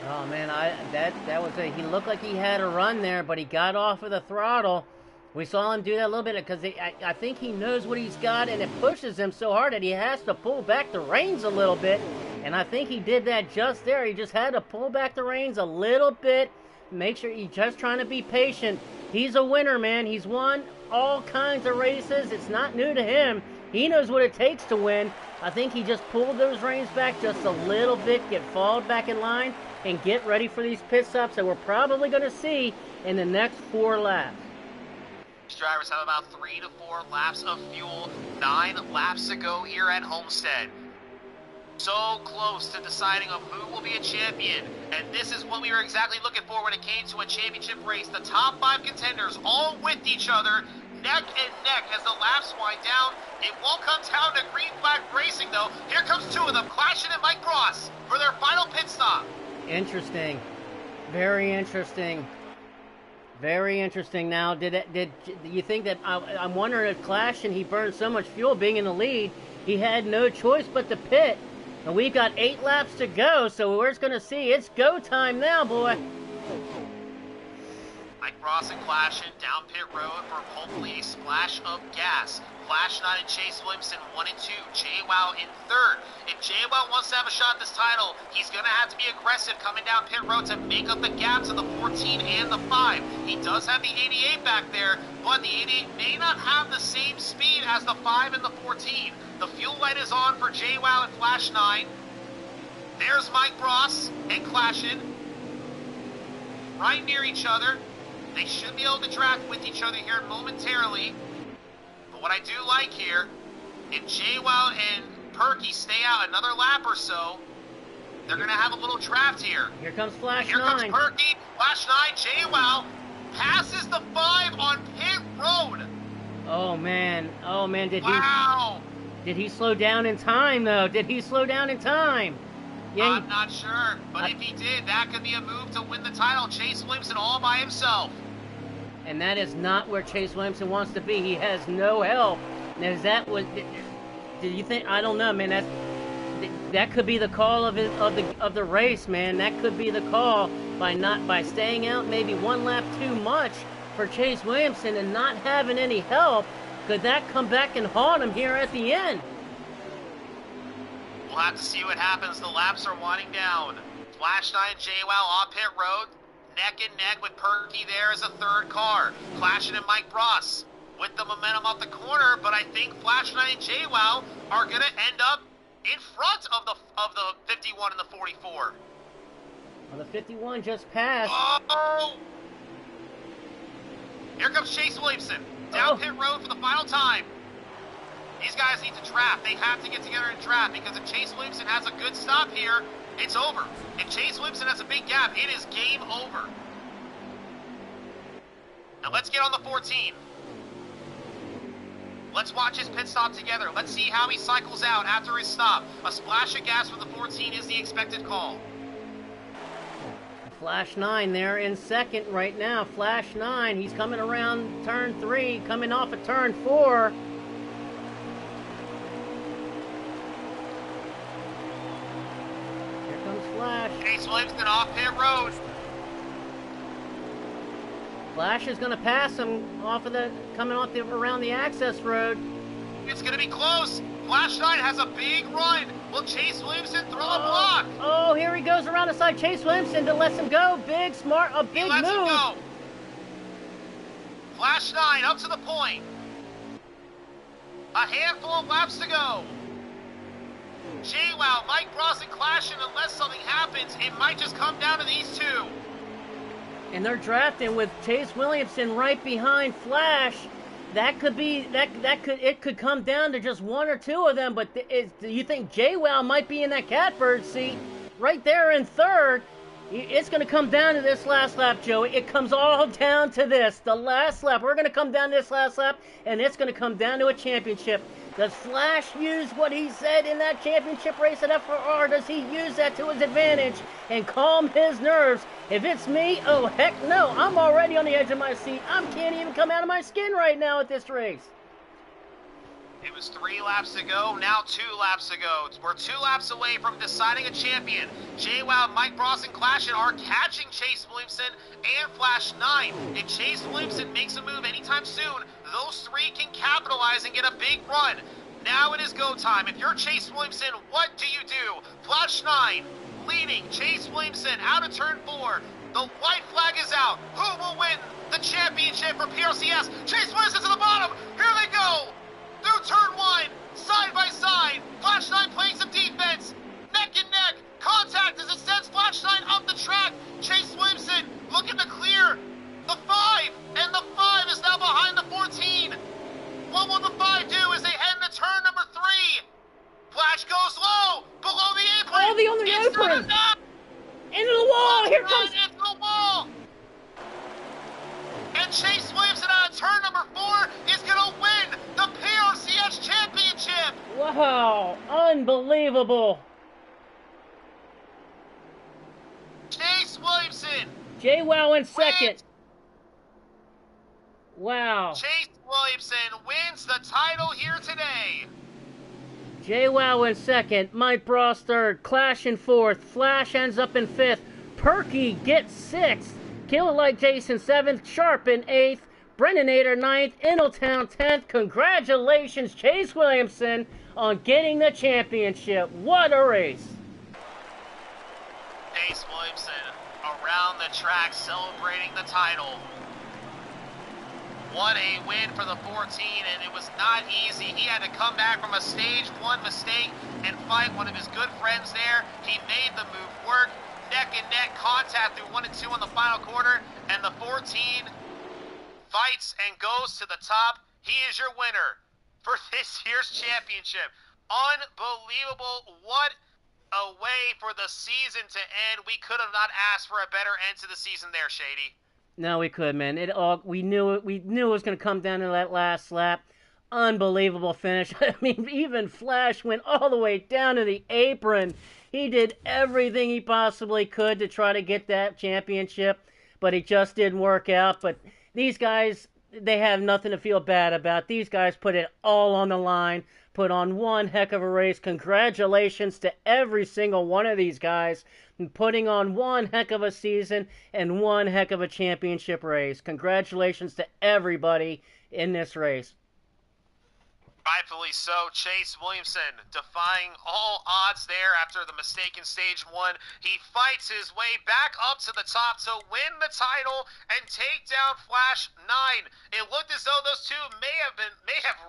Oh man, that was he looked like he had a run there, but he got off of the throttle. We saw him do that a little bit because I think he knows what he's got, and it pushes him so hard that he has to pull back the reins a little bit. And I think he did that just there. He just had to pull back the reins a little bit. Make sure he's just trying to be patient. He's a winner, man. He's won all kinds of races. It's not new to him. He knows what it takes to win. I think he just pulled those reins back just a little bit, get followed back in line, and get ready for these pit stops that we're probably going to see in the next 4 laps. These drivers have about 3 to 4 laps of fuel, 9 laps to go here at Homestead. So close to deciding of who will be a champion, and this is what we were exactly looking for when it came to a championship race. The top 5 contenders all with each other, neck and neck as the laps wind down. It won't come down to green flag racing though. Here comes 2 of them, Clashin and Mike Bross, for their final pit stop. Interesting, very interesting, very interesting. Now, did you think that? I'm wondering if Clashin, he burned so much fuel being in the lead, he had no choice but to pit. And we've got 8 laps to go, so we're going to see. It's go time now, boy. Ross and Clashin down pit road for hopefully a splash of gas. Flash 9 and Chase Williamson 1 and 2. JWoww in third. If JWoww wants to have a shot at this title, he's going to have to be aggressive coming down pit road to make up the gap to the 14 and the 5. He does have the 88 back there, but the 88 may not have the same speed as the 5 and the 14. The fuel light is on for JWoww and Flash 9. There's Mike Ross and Clashin right near each other. They should be able to draft with each other here momentarily. But what I do like here, if JWoww and Perky stay out another lap or so, they're going to have a little draft here. Here comes Flash 9. Here comes Perky. Flash 9. JWoww passes the 5 on pit road. Oh, man. Oh, man. Wow. Did he slow down in time, though? Did he slow down in time? Yeah, I'm not sure, but if he did, that could be a move to win the title. Chase Williamson all by himself. And that is not where Chase Williamson wants to be. He has no help. Now, is that what? Did you think? I don't know, man. That could be the call of the race, man. That could be the call by staying out maybe one lap too much for Chase Williamson and not having any help. Could that come back and haunt him here at the end? We'll have to see what happens. The laps are winding down. Flash 9 and JWoww on pit road. Neck and neck with Perky there as a third car. Clashin and Mike Ross with the momentum off the corner, but I think Flash 9 and JWoww are going to end up in front of the 51 and the 44. Well, the 51 just passed. Oh! Here comes Chase Williamson down pit road for the final time. These guys need to draft. They have to get together and draft because if Chase Williamson has a good stop here, it's over. If Chase Williamson has a big gap, it is game over. Now let's get on the 14. Let's watch his pit stop together. Let's see how he cycles out after his stop. A splash of gas for the 14 is the expected call. Flash 9 there in second right now. Flash 9, he's coming around turn 3, coming off of turn 4. Here comes Flash. Chase Williamson off pit road. Flash is going to pass him around the access road. It's going to be close. Flash 9 has a big run. Will Chase Williamson throw a block? Oh, here he goes around the side. Chase Williamson to lets him go. Big, smart, a big move. He lets him go. Flash 9 up to the point. A handful of laps to go. JWoww, Mike Ross, and Clashin, unless something happens, it might just come down to these two. And they're drafting with Chase Williamson right behind Flash. That could be it could come down to just one or two of them. But do you think JWoww might be in that catbird seat right there in third? It's going to come down to this last lap, Joey. It comes all down to this, the last lap. We're going to come down to this last lap, and it's going to come down to a championship. Does Flash use what he said in that championship race at FTR? Does he use that to his advantage and calm his nerves? If it's me, oh heck no. I'm already on the edge of my seat. I can't even come out of my skin right now at this race. It was 3 laps to go, now 2 laps to go. We're 2 laps away from deciding a champion. JWoww, Mike Ross, and Clashin are catching Chase Williamson and Flash 9. If Chase Williamson makes a move anytime soon, those 3 can capitalize and get a big run. Now it is go time. If you're Chase Williamson, what do you do? Flash 9 leading Chase Williamson out of turn 4. The white flag is out. Who will win the championship for PRCS? Chase Williamson's at the bottom. Here they go. Through turn 1, side by side. Flash 9 playing some defense. Neck and neck. Contact as it sends Flash 9 up the track. Chase Williamson looking to clear the 5. And the 5 is now behind the 14. What will the 5 do as they head into turn number 3? Flash goes low. Below the apron. Oh, the on the apron. Into the wall. Flash Here comes. into the wall. And Chase Williamson out of turn number 4 is going to win the PRCS Championship. Wow. Unbelievable. Chase Williamson. JWoww in second. Wow. Chase Williamson wins the title here today. JWoww in second. Mike Ross third. Clash in fourth. Flash ends up in fifth. Perky gets sixth. Killer Like Jason 7th, Sharp in 8th, Brennanator 9th, Inaltown 10th. Congratulations, Chase Williamson, on getting the championship. What a race. Chase Williamson around the track celebrating the title. What a win for the 14, and it was not easy. He had to come back from a stage 1 mistake and fight one of his good friends there. He made the move work. Neck and neck contact through 1 and 2 on the final quarter, and the 14 fights and goes to the top. He is your winner for this year's championship. Unbelievable. What a way for the season to end. We could have not asked for a better end to the season there, Shady. No, we could, man. We knew it was going to come down to that last lap. Unbelievable finish. I mean, even Flash went all the way down to the apron. He did everything he possibly could to try to get that championship, but it just didn't work out. But these guys, they have nothing to feel bad about. These guys put it all on the line, put on one heck of a race. Congratulations to every single one of these guys putting on one heck of a season and one heck of a championship race. Congratulations to everybody in this race. Rightfully so. Chase Williamson defying all odds there after the mistake in stage 1. He fights his way back up to the top to win the title and take down Flash 9. It looked as though those two may have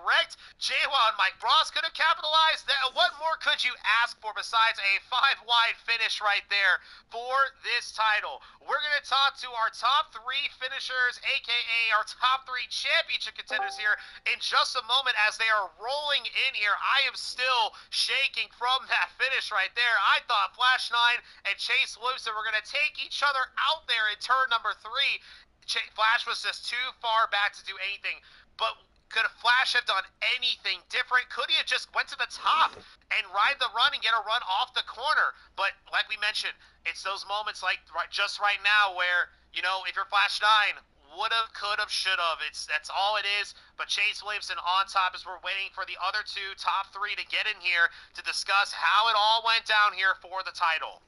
wrecked. JWoww and Mike Ross could have capitalized. What more could you ask for besides a 5-wide finish right there for this title? We're going to talk to our top 3 finishers, aka our top 3 championship contenders here in just a moment as they are rolling in here. I am still shaking from that finish right there. I thought Flash 9 and Chase Williamson were going to take each other out there in turn number 3. Flash was just too far back to do anything. But could Flash have done anything different? Could he have just went to the top and ride the run and get a run off the corner? But like we mentioned, it's those moments like just right now where, you know, if you're Flash 9, woulda, coulda, shoulda. That's all it is. But Chase Williamson on top as we're waiting for the other 2 top 3 to get in here to discuss how it all went down here for the title.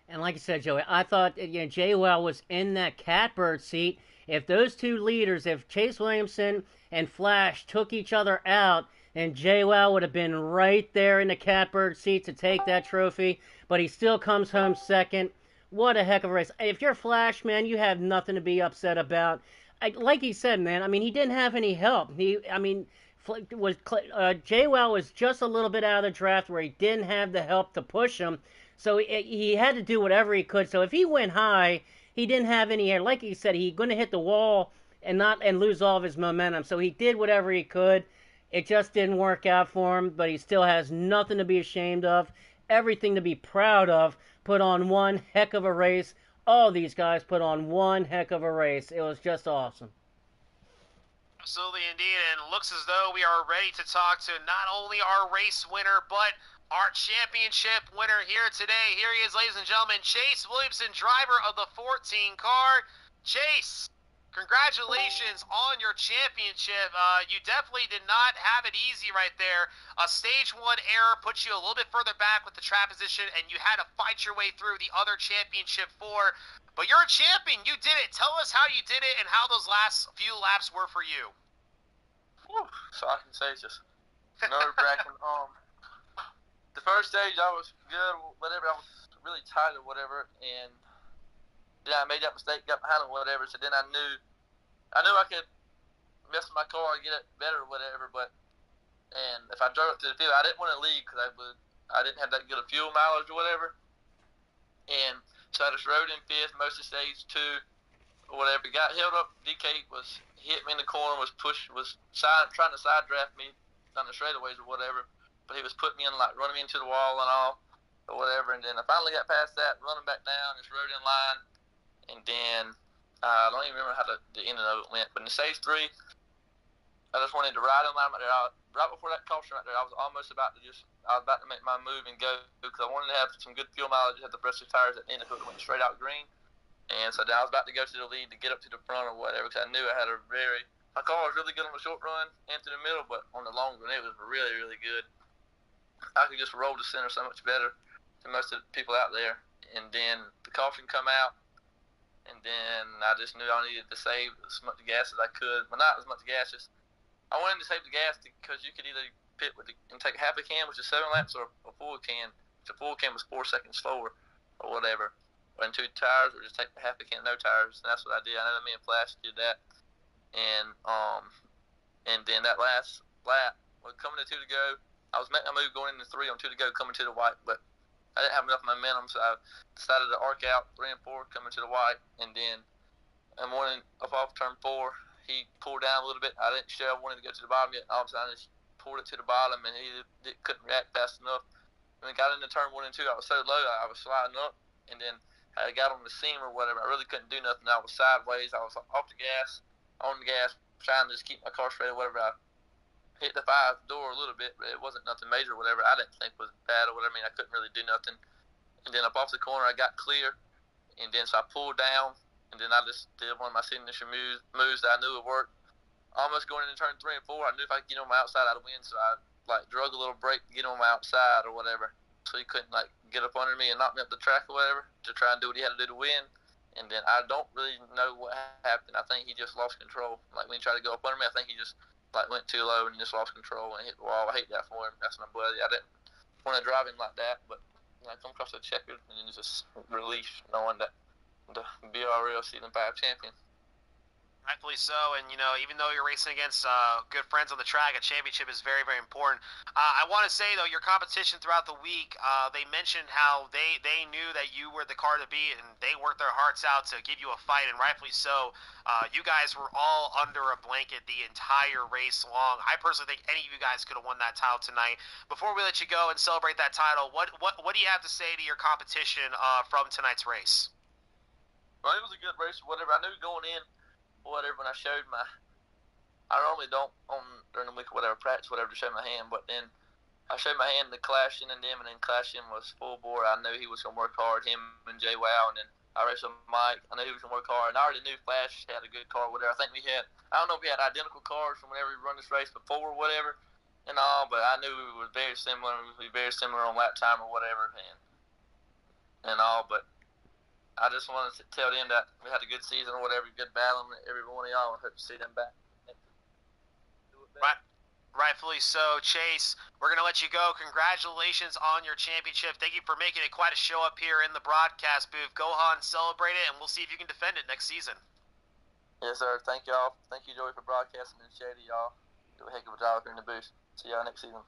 And like I said, Joey, I thought JWoww was in that catbird seat. If those 2 leaders, if Chase Williamson and Flash took each other out, then JWoww would have been right there in the catbird seat to take that trophy. But he still comes home second. What a heck of a race. If you're Flash, man, you have nothing to be upset about. Like he said, man, I mean, he didn't have any help. JWoww was just a little bit out of the draft where he didn't have the help to push him. So he had to do whatever he could. So if he went high, he didn't have any air. Like he said, he's going to hit the wall and lose all of his momentum. So he did whatever he could. It just didn't work out for him, but he still has nothing to be ashamed of. Everything to be proud of. Put on one heck of a race. All these guys put on one heck of a race. It was just awesome. Absolutely indeed, and it looks as though we are ready to talk to not only our race winner, but our championship winner here today. Here he is, ladies and gentlemen, Chase Williamson, driver of the 14 car. Chase, congratulations on your championship. You definitely did not have it easy right there. A stage 1 error puts you a little bit further back with the trap position, and you had to fight your way through the other championship 4. But you're a champion. You did it. Tell us how you did it and how those last few laps were for you. Whew. So I can say it's just nerve-wracking. The first stage I was good, whatever. I was really tired or whatever, and then I made that mistake, got behind or whatever. So then I knew I could mess with my car and get it better or whatever. And if I drove it to the field, I didn't want to leave because I didn't have that good of fuel mileage or whatever. And so I just rode in 5th most of stage 2 or whatever. Got held up. DK was hit me in the corner, was trying to side draft me down the straightaways or whatever. But he was putting me in, like, running me into the wall and all or whatever. And then I finally got past that, running back down, just rode in line. And then I don't even remember how the end of it went. But in stage 3, I just wanted to ride in line right there. Right before that caution right there, I was about to make my move and go because I wanted to have some good fuel mileage, have the brushy tires at the end of it went straight out green. And so then I was about to go to the lead to get up to the front or whatever because I knew I had my car was really good on the short run and to the middle, but on the long run it was really, really good. I could just roll to center so much better than most of the people out there. And then the caution come out, and then I just knew I needed to save as much gas as I could. Well, not as much gas, just I wanted to save the gas because you could either pit and take half a can, which is 7 laps, or a full can, which a full can was 4 seconds slower, or whatever. Run 2 tires, or just take half a can, no tires. And that's what I did. I know me and Flash did that, and then that last lap, coming to 2 to go, I was making a move going into 3 on 2 to go, coming to the white, but I didn't have enough momentum, so I decided to arc out 3 and 4, coming to the white, and then I'm wanting up off turn 4. He pulled down a little bit. I didn't show I wanted to go to the bottom yet. All of a sudden, I just pulled it to the bottom, and he couldn't react fast enough. When I got into turn 1 and 2, I was so low, I was sliding up, and then I got on the seam or whatever. I really couldn't do nothing. I was sideways. I was off the gas, on the gas, trying to just keep my car straight or whatever. I hit the 5 door a little bit, but it wasn't nothing major or whatever. I didn't think it was bad or whatever. I mean, I couldn't really do nothing. And then up off the corner, I got clear, and then so I pulled down, and then I just did one of my signature moves that I knew would work. Almost going into turn 3 and 4, I knew if I could get on my outside, I'd win, so I drug a little brake to get on my outside or whatever, so he couldn't get up under me and knock me up the track or whatever to try and do what he had to do to win. And then I don't really know what happened. I think he just lost control. When he tried to go up under me, I think he just went too low and just lost control and hit the wall. I hate that for him. That's my buddy. I didn't want to drive him like that, but I come across the checkered and then just relief knowing that the BRL Season 5 champion. Rightfully so, and even though you're racing against good friends on the track, a championship is very, very important. I want to say though, your competition throughout the week, they mentioned how they knew that you were the car to beat, and they worked their hearts out to give you a fight, and rightfully so. You guys were all under a blanket the entire race long. I personally think any of you guys could have won that title tonight. Before we let you go and celebrate that title, what do you have to say to your competition from tonight's race? Well, it was a good race, whatever. I knew going in, whatever, when I showed I normally don't during the week or whatever, practice whatever to show my hand, but then I showed my hand to Clashing and them, and then Clashing was full bore. I knew he was going to work hard, him and Jay Wow, and then I raced with Mike. I knew he was going to work hard, and I already knew Flash had a good car, whatever. I think I don't know if we had identical cars from whenever we run this race before or whatever, and all, but I knew we were very similar. We would be very similar on lap time or whatever, and all, but I just wanted to tell them that we had a good season or whatever, good battle, and every one of y'all, I hope to see them back. Right. Rightfully so. Chase, we're going to let you go. Congratulations on your championship. Thank you for making it quite a show up here in the broadcast booth. Go on, celebrate it, and we'll see if you can defend it next season. Yes, sir. Thank y'all. Thank you, Joey, for broadcasting, and Shady, y'all. Do a heck of a job here in the booth. See y'all next season.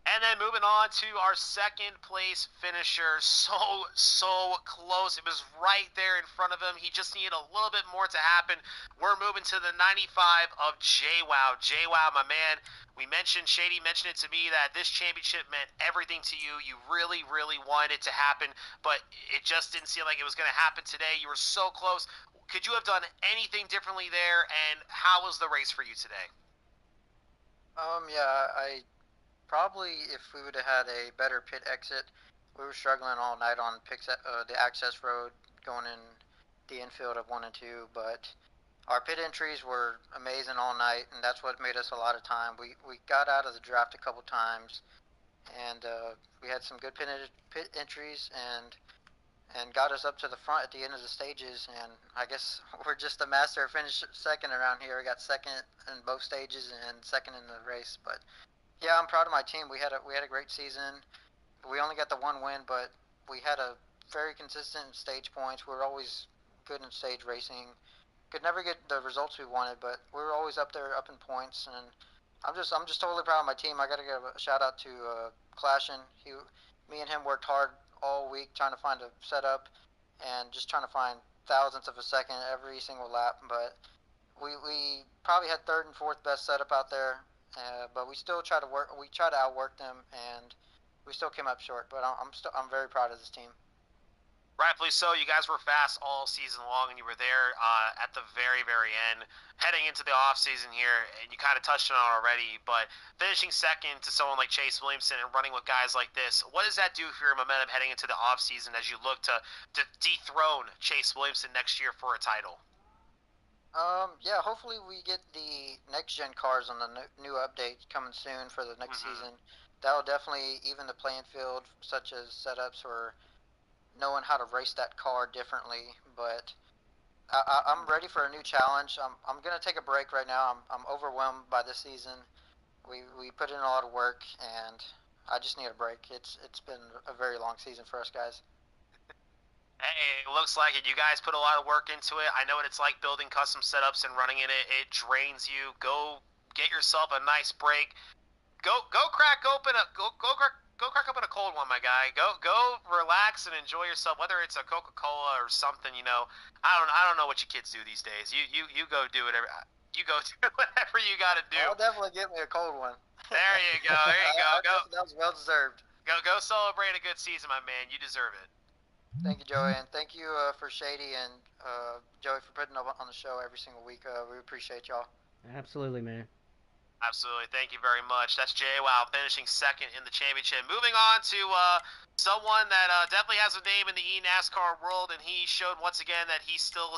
And then moving on to our second place finisher. So close. It was right there in front of him. He just needed a little bit more to happen. We're moving to the 95 of JWoww. JWoww, my man. Shady mentioned it to me that this championship meant everything to you. You really, really wanted it to happen, but it just didn't seem like it was going to happen today. You were so close. Could you have done anything differently there? And how was the race for you today? I probably, if we would have had a better pit exit, we were struggling all night on the access road going in the infield of 1 and 2, but our pit entries were amazing all night, and that's what made us a lot of time. We got out of the draft a couple times, and we had some good pit entries and got us up to the front at the end of the stages, and I guess we're just a master of finish second around here. We got second in both stages and second in the race, but yeah, I'm proud of my team. We had a great season. We only got the 1 win, but we had a very consistent stage points. We were always good in stage racing. Could never get the results we wanted, but we were always up there, up in points. And I'm just totally proud of my team. I got to give a shout out to Clashin. Me and him worked hard all week trying to find a setup and just trying to find thousandths of a second every single lap. But we probably had third and fourth best setup out there. But we still try to outwork them, and we still came up short. But I'm very proud of this team. Rightfully so. You guys were fast all season long, and you were there at the very, very end, heading into the off season here. And you kind of touched on it already, but finishing second to someone like Chase Williamson and running with guys like this, what does that do for your momentum heading into the off season as you look to dethrone Chase Williamson next year for a title? Yeah, hopefully we get the next-gen cars on the new update coming soon for the next season. That'll definitely even the playing field, such as setups or knowing how to race that car differently. But I'm ready for a new challenge. I'm gonna take a break right now. I'm overwhelmed by this season. We put in a lot of work, and I just need a break. It's been a very long season for us guys. Hey, it looks like it. You guys put a lot of work into it. I know what it's like building custom setups and running in it. It drains you. Go get yourself a nice break. Go crack open a crack open a cold one, my guy. Go relax and enjoy yourself. Whether it's a Coca-Cola or something, I don't know what you kids do these days. You go do whatever. You go do whatever you got to do. I'll definitely get me a cold one. There you go. There you go. That was well deserved. Go celebrate a good season, my man. You deserve it. Thank you, Joey, and thank you for Shady and Joey for putting up on the show every single week. We appreciate y'all. Absolutely, man. Absolutely. Thank you very much. That's JWoww finishing second in the championship. Moving on to someone that definitely has a name in the eNASCAR world, and he showed once again that he still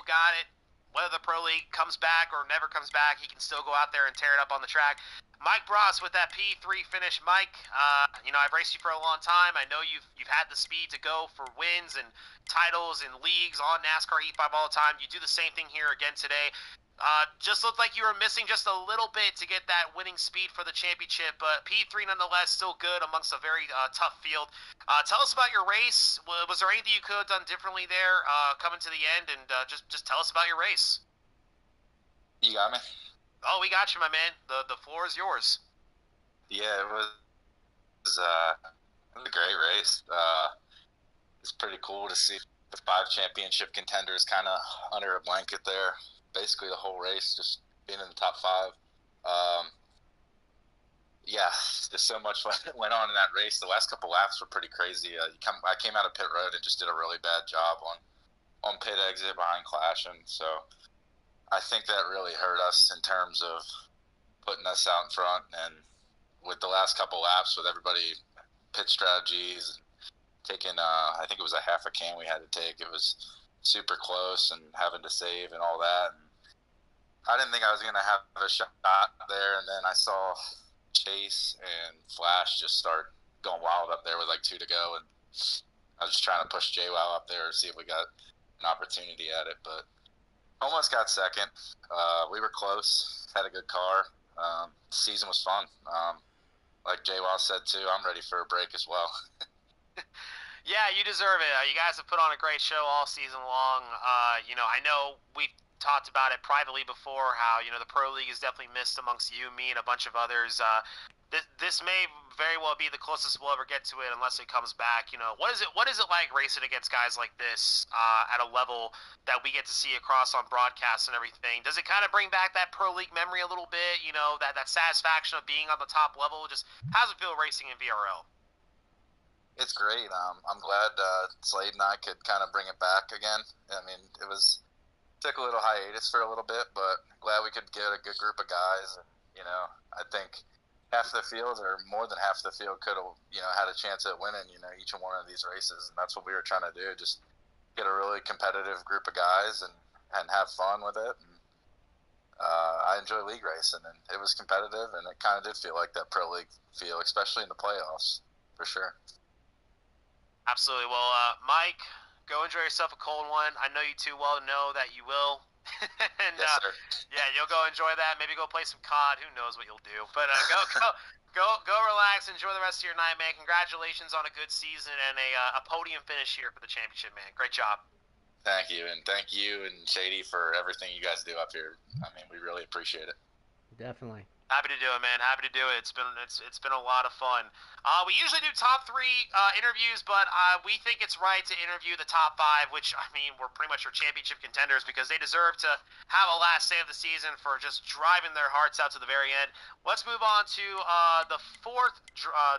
got it. Whether the Pro League comes back or never comes back, he can still go out there and tear it up on the track. Mike Bross with that P3 finish. Mike, I've raced you for a long time. I know you've had the speed to go for wins and titles and leagues on NASCAR Heat 5 all the time. You do the same thing here again today. Just looked like you were missing just a little bit to get that winning speed for the championship, but P3 nonetheless still good amongst a very tough field. Tell us about your race. Was there anything you could have done differently there coming to the end? And just tell us about your race. You got me? Oh, we got you, my man. The floor is yours. Yeah, it was a great race. It's pretty cool to see the 5 championship contenders kind of under a blanket there. Basically the whole race, just being in the top 5. Yeah, just so much went on in that race. The last couple laps were pretty crazy. I came out of pit road and just did a really bad job on pit exit behind Clashing. So I think that really hurt us in terms of putting us out in front. And with the last couple laps, with everybody pit strategies, taking I think it was a half a can we had to take. It was super close and having to save and all that. And I didn't think I was going to have a shot there, and then I saw Chase and Flash just start going wild up there with like 2 to go, and I was just trying to push JWoww up there to see if we got an opportunity at it, but almost got second. We were close, had a good car. Season was fun. Like JWoww said too, I'm ready for a break as well. Yeah, you deserve it. You guys have put on a great show all season long. I know we've talked about it privately before, how, the Pro League is definitely missed amongst you, me, and a bunch of others. This may very well be the closest we'll ever get to it unless it comes back. What is it like racing against guys like this at a level that we get to see across on broadcasts and everything? Does it kind of bring back that Pro League memory a little bit, that satisfaction of being on the top level? Just how's it feel racing in VRL? It's great. I'm glad Slade and I could kind of bring it back again. I mean, took a little hiatus for a little bit, but glad we could get a good group of guys. And, I think half the field, or more than half the field, could have, had a chance at winning, each one of these races. And that's what we were trying to do, just get a really competitive group of guys and have fun with it. And I enjoy league racing, and it was competitive, and it kind of did feel like that Pro League feel, especially in the playoffs, for sure. Absolutely. Well, Mike, go enjoy yourself a cold one. I know you too well to know that you will. And yes, sir. Yeah, you'll go enjoy that. Maybe go play some COD. Who knows what you'll do? But go relax. Enjoy the rest of your night, man. Congratulations on a good season and a podium finish here for the championship, man. Great job. Thank you, and thank you and Shady for everything you guys do up here. I mean, we really appreciate it. Definitely. Happy to do it, man. Happy to do it. It's been a lot of fun. We usually do top 3 interviews, but we think it's right to interview the top 5, which, I mean, we're pretty much our championship contenders because they deserve to have a last day of the season for just driving their hearts out to the very end. Let's move on to the 4th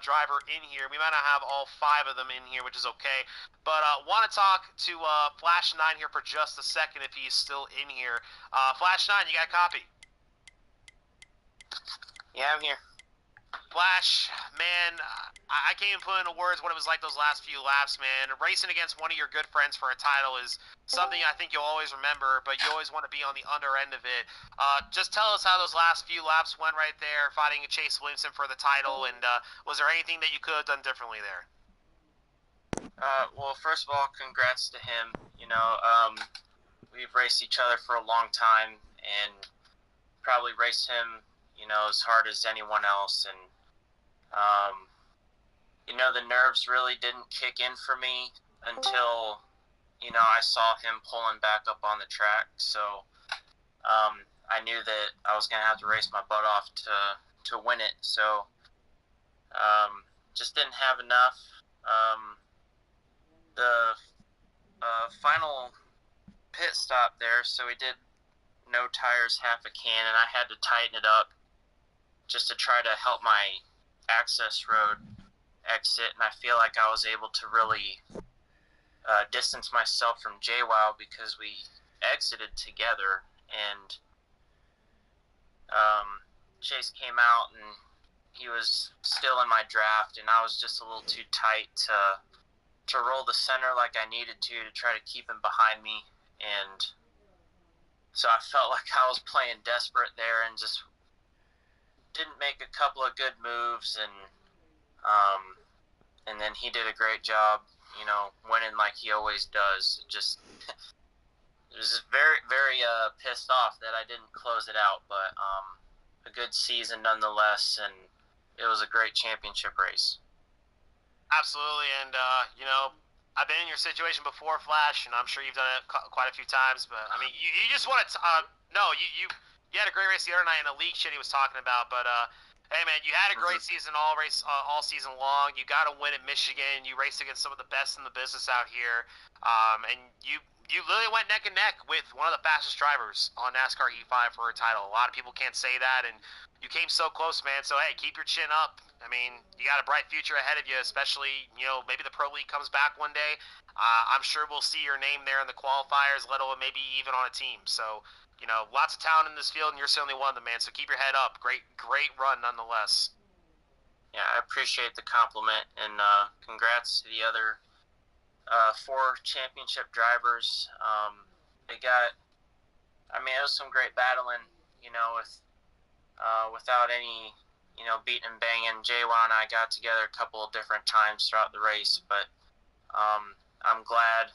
driver in here. We might not have all 5 of them in here, which is okay, but want to talk to Flash 9 here for just a second if he's still in here. Flash 9, you got a copy? Yeah, I'm here. Flash, man, I can't even put into words what it was like those last few laps, man. Racing against one of your good friends for a title is something I think you'll always remember, but you always want to be on the under end of it. Just tell us how those last few laps went right there, fighting Chase Williamson for the title, and was there anything that you could have done differently there? Well, first of all, congrats to him. We've raced each other for a long time, and probably raced him, as hard as anyone else. And the nerves really didn't kick in for me until I saw him pulling back up on the track. So I knew that I was gonna have to race my butt off to win it. So just didn't have enough. The final pit stop there, so we did no tires, half a can, and I had to tighten it up just to try to help my access road exit, and I feel like I was able to really distance myself from JWoww because we exited together, and Chase came out and he was still in my draft, and I was just a little too tight to roll the center like I needed to try to keep him behind me. And so I felt like I was playing desperate there and just didn't make a couple of good moves. And then he did a great job, winning like he always does. Just it was just very, very pissed off that I didn't close it out, but a good season nonetheless, and it was a great championship race. Absolutely, and I've been in your situation before, Flash, and I'm sure you've done it quite a few times. But I mean, you just want to. You had a great race the other night in a league shit he was talking about. But hey, man, you had a great season all season long. You got a win at Michigan. You raced against some of the best in the business out here, and you literally went neck and neck with one of the fastest drivers on NASCAR E5 for a title. A lot of people can't say that, and you came so close, man. So, hey, keep your chin up. I mean, you got a bright future ahead of you, especially, maybe the Pro League comes back one day. I'm sure we'll see your name there in the qualifiers, let alone maybe even on a team. So, lots of talent in this field, and you're certainly one of them, man. So keep your head up. Great run nonetheless. Yeah, I appreciate the compliment, and congrats to the other 4 championship drivers. It was some great battling, without any, beating and banging. JWoww and I got together a couple of different times throughout the race, but I'm glad,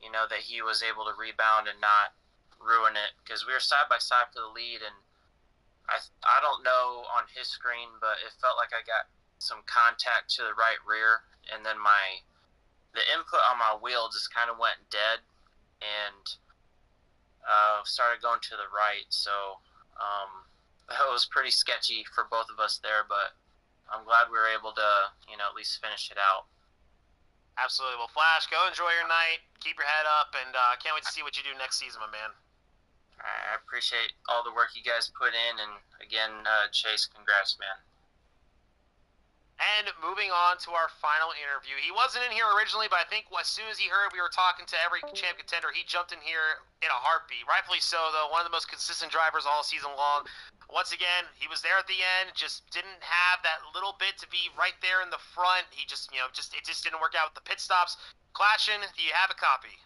that he was able to rebound and not ruin it, because we were side by side for the lead, and I don't know on his screen, but it felt like I got some contact to the right rear, and then the input on my wheel just kind of went dead and started going to the right. So that was pretty sketchy for both of us there, but I'm glad we were able to, at least finish it out. Absolutely. Well, Flash, go enjoy your night. Keep your head up, and can't wait to see what you do next season, my man. I appreciate all the work you guys put in, and again, Chase, congrats, man. And moving on to our final interview. He wasn't in here originally, but I think as soon as he heard we were talking to every champ contender, he jumped in here in a heartbeat. Rightfully so, though. One of the most consistent drivers all season long. Once again, he was there at the end, just didn't have that little bit to be right there in the front. He just, it just didn't work out with the pit stops. Clashin, do you have a copy?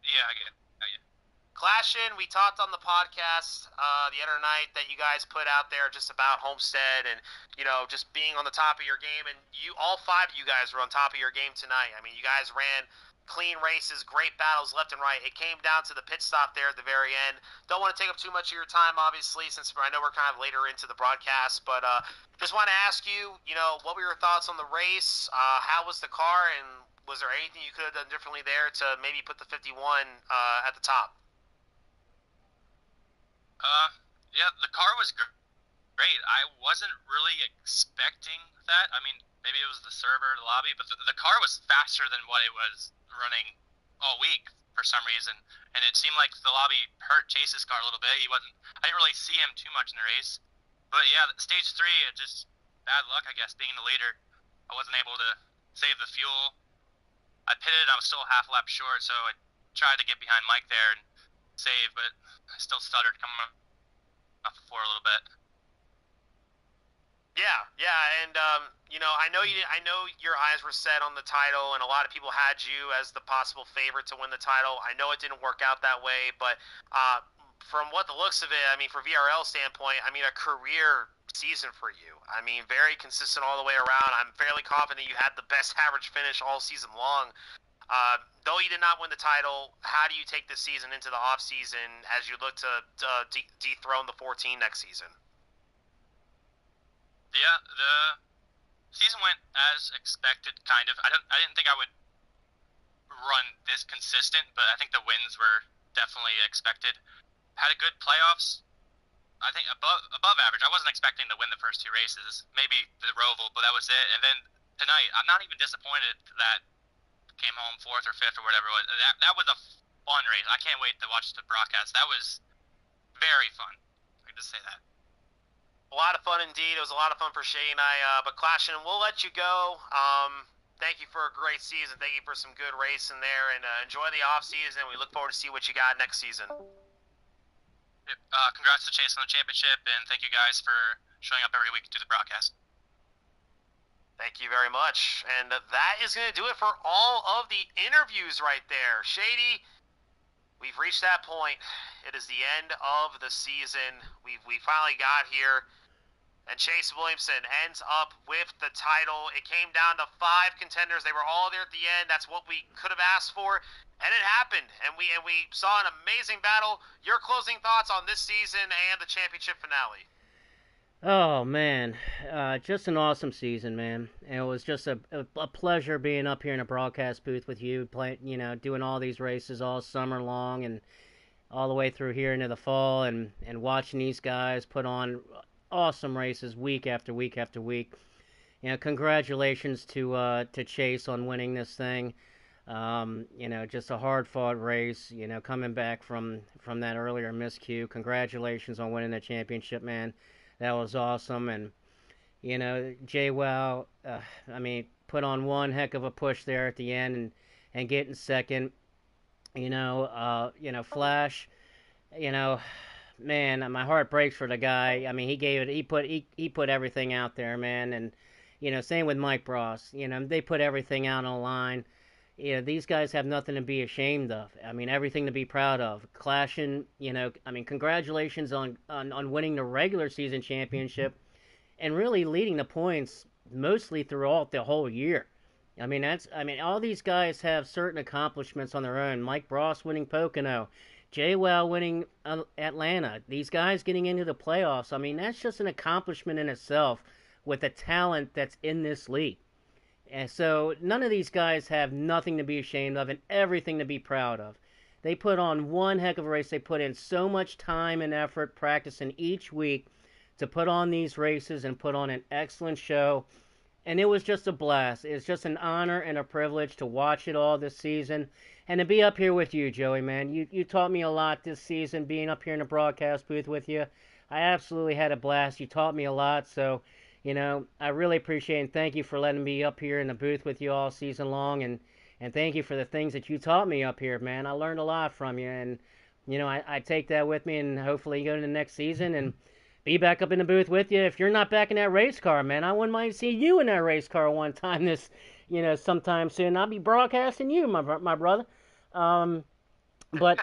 Yeah, I get it. Clashin, we talked on the podcast the other night that you guys put out there just about Homestead and, just being on the top of your game. And all 5 of you guys were on top of your game tonight. I mean, you guys ran clean races, great battles left and right. It came down to the pit stop there at the very end. Don't want to take up too much of your time, obviously, since I know we're kind of later into the broadcast. But just want to ask you, what were your thoughts on the race? How was the car? And was there anything you could have done differently there to maybe put the 51 at the top? Yeah, the car was great. I wasn't really expecting that. I mean, maybe it was the server, the lobby, but the car was faster than what it was running all week for some reason. And it seemed like the lobby hurt Chase's car a little bit. I didn't really see him too much in the race. But yeah, stage 3, it just bad luck, I guess, being the leader. I wasn't able to save the fuel. I pitted, I was still a half lap short, so I tried to get behind Mike there and save, but I still stuttered coming off the floor a little bit. Yeah, and I know your eyes were set on the title, and a lot of people had you as the possible favorite to win the title. I know it didn't work out that way, but from what the looks of it, I mean, for VRL standpoint, I mean, a career season for you. I mean, very consistent all the way around. I'm fairly confident you had the best average finish all season long. Though you did not win the title, how do you take this season into the off season as you look to dethrone the 14 next season? Yeah, the season went as expected, kind of. I didn't think I would run this consistent, but I think the wins were definitely expected. Had a good playoffs. I think above average. I wasn't expecting to win the first two races. Maybe the Roval, but that was it. And then tonight, I'm not even disappointed that came home 4th or 5th or whatever it was. That was a fun race. I can't wait to watch the broadcast. That was very fun. I can just say that. A lot of fun indeed. It was a lot of fun for Shay and I. But Clashin, we'll let you go. Thank you for a great season. Thank you for some good racing there, and enjoy the off season. We look forward to see what you got next season. Congrats to Chase on the championship, and thank you guys for showing up every week to do the broadcast. Thank you very much. And that is going to do it for all of the interviews right there. Shady, we've reached that point. It is the end of the season. We finally got here. And Chase Williamson ends up with the title. It came down to 5 contenders. They were all there at the end. That's what we could have asked for. And it happened. And we saw an amazing battle. Your closing thoughts on this season and the championship finale? Oh, man. Just an awesome season, man. And it was just a pleasure being up here in a broadcast booth with you, doing all these races all summer long and all the way through here into the fall and watching these guys put on awesome races week after week after week. Congratulations to Chase on winning this thing. Just a hard-fought race, coming back from that earlier miscue. Congratulations on winning the championship, man. That was awesome. And, J-Wow, put on one heck of a push there at the end and getting second. Flash, man, my heart breaks for the guy. I mean, he put everything out there, man. And, same with Mike Bross. They put everything out on the line. These guys have nothing to be ashamed of. I mean, everything to be proud of. Clashing, congratulations on winning the regular season championship and really leading the points mostly throughout the whole year. All these guys have certain accomplishments on their own. Mike Bross winning Pocono, J-Well winning Atlanta. These guys getting into the playoffs. That's just an accomplishment in itself with the talent that's in this league. And so none of these guys have nothing to be ashamed of and everything to be proud of. They put on one heck of a race. They put in so much time and effort practicing each week to put on these races and put on an excellent show. And it was just a blast. It's just an honor and a privilege to watch it all this season and to be up here with you, Joey, man. You taught me a lot this season being up here in the broadcast booth with you. I absolutely had a blast. You taught me a lot, so I really appreciate it, and thank you for letting me up here in the booth with you all season long, and thank you for the things that you taught me up here, man. I learned a lot from you, and, I take that with me, and hopefully go to the next season and be back up in the booth with you. If you're not back in that race car, man, I wouldn't mind seeing you in that race car one time sometime soon. I'll be broadcasting you, my brother. But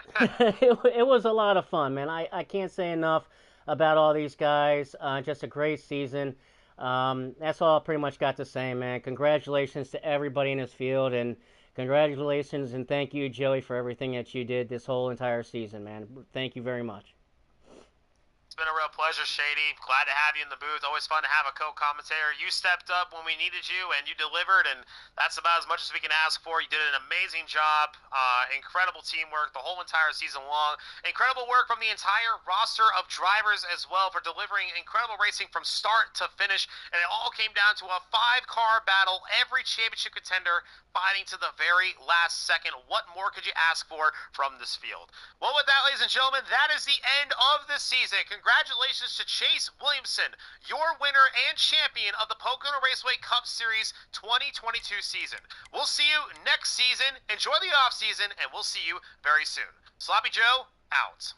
it was a lot of fun, man. I can't say enough about all these guys. Just a great season. That's all I pretty much got to say, man. Congratulations to everybody in this field, and congratulations and thank you, Joey, for everything that you did this whole entire season, man. Thank you very much. It's been a real pleasure, Shady. Glad to have you in the booth. Always fun to have a co-commentator. You stepped up when we needed you, and you delivered, and that's about as much as we can ask for. You did an amazing job. Incredible teamwork the whole entire season long. Incredible work from the entire roster of drivers as well for delivering incredible racing from start to finish, and it all came down to a 5-car battle. Every championship contender fighting to the very last second. What more could you ask for from this field? Well, with that, ladies and gentlemen, that is the end of the season. Congratulations to Chase Williamson, your winner and champion of the Pocono Raceway Cup Series 2022 season. We'll see you next season. Enjoy the off season, and we'll see you very soon. Sloppy Joe, out.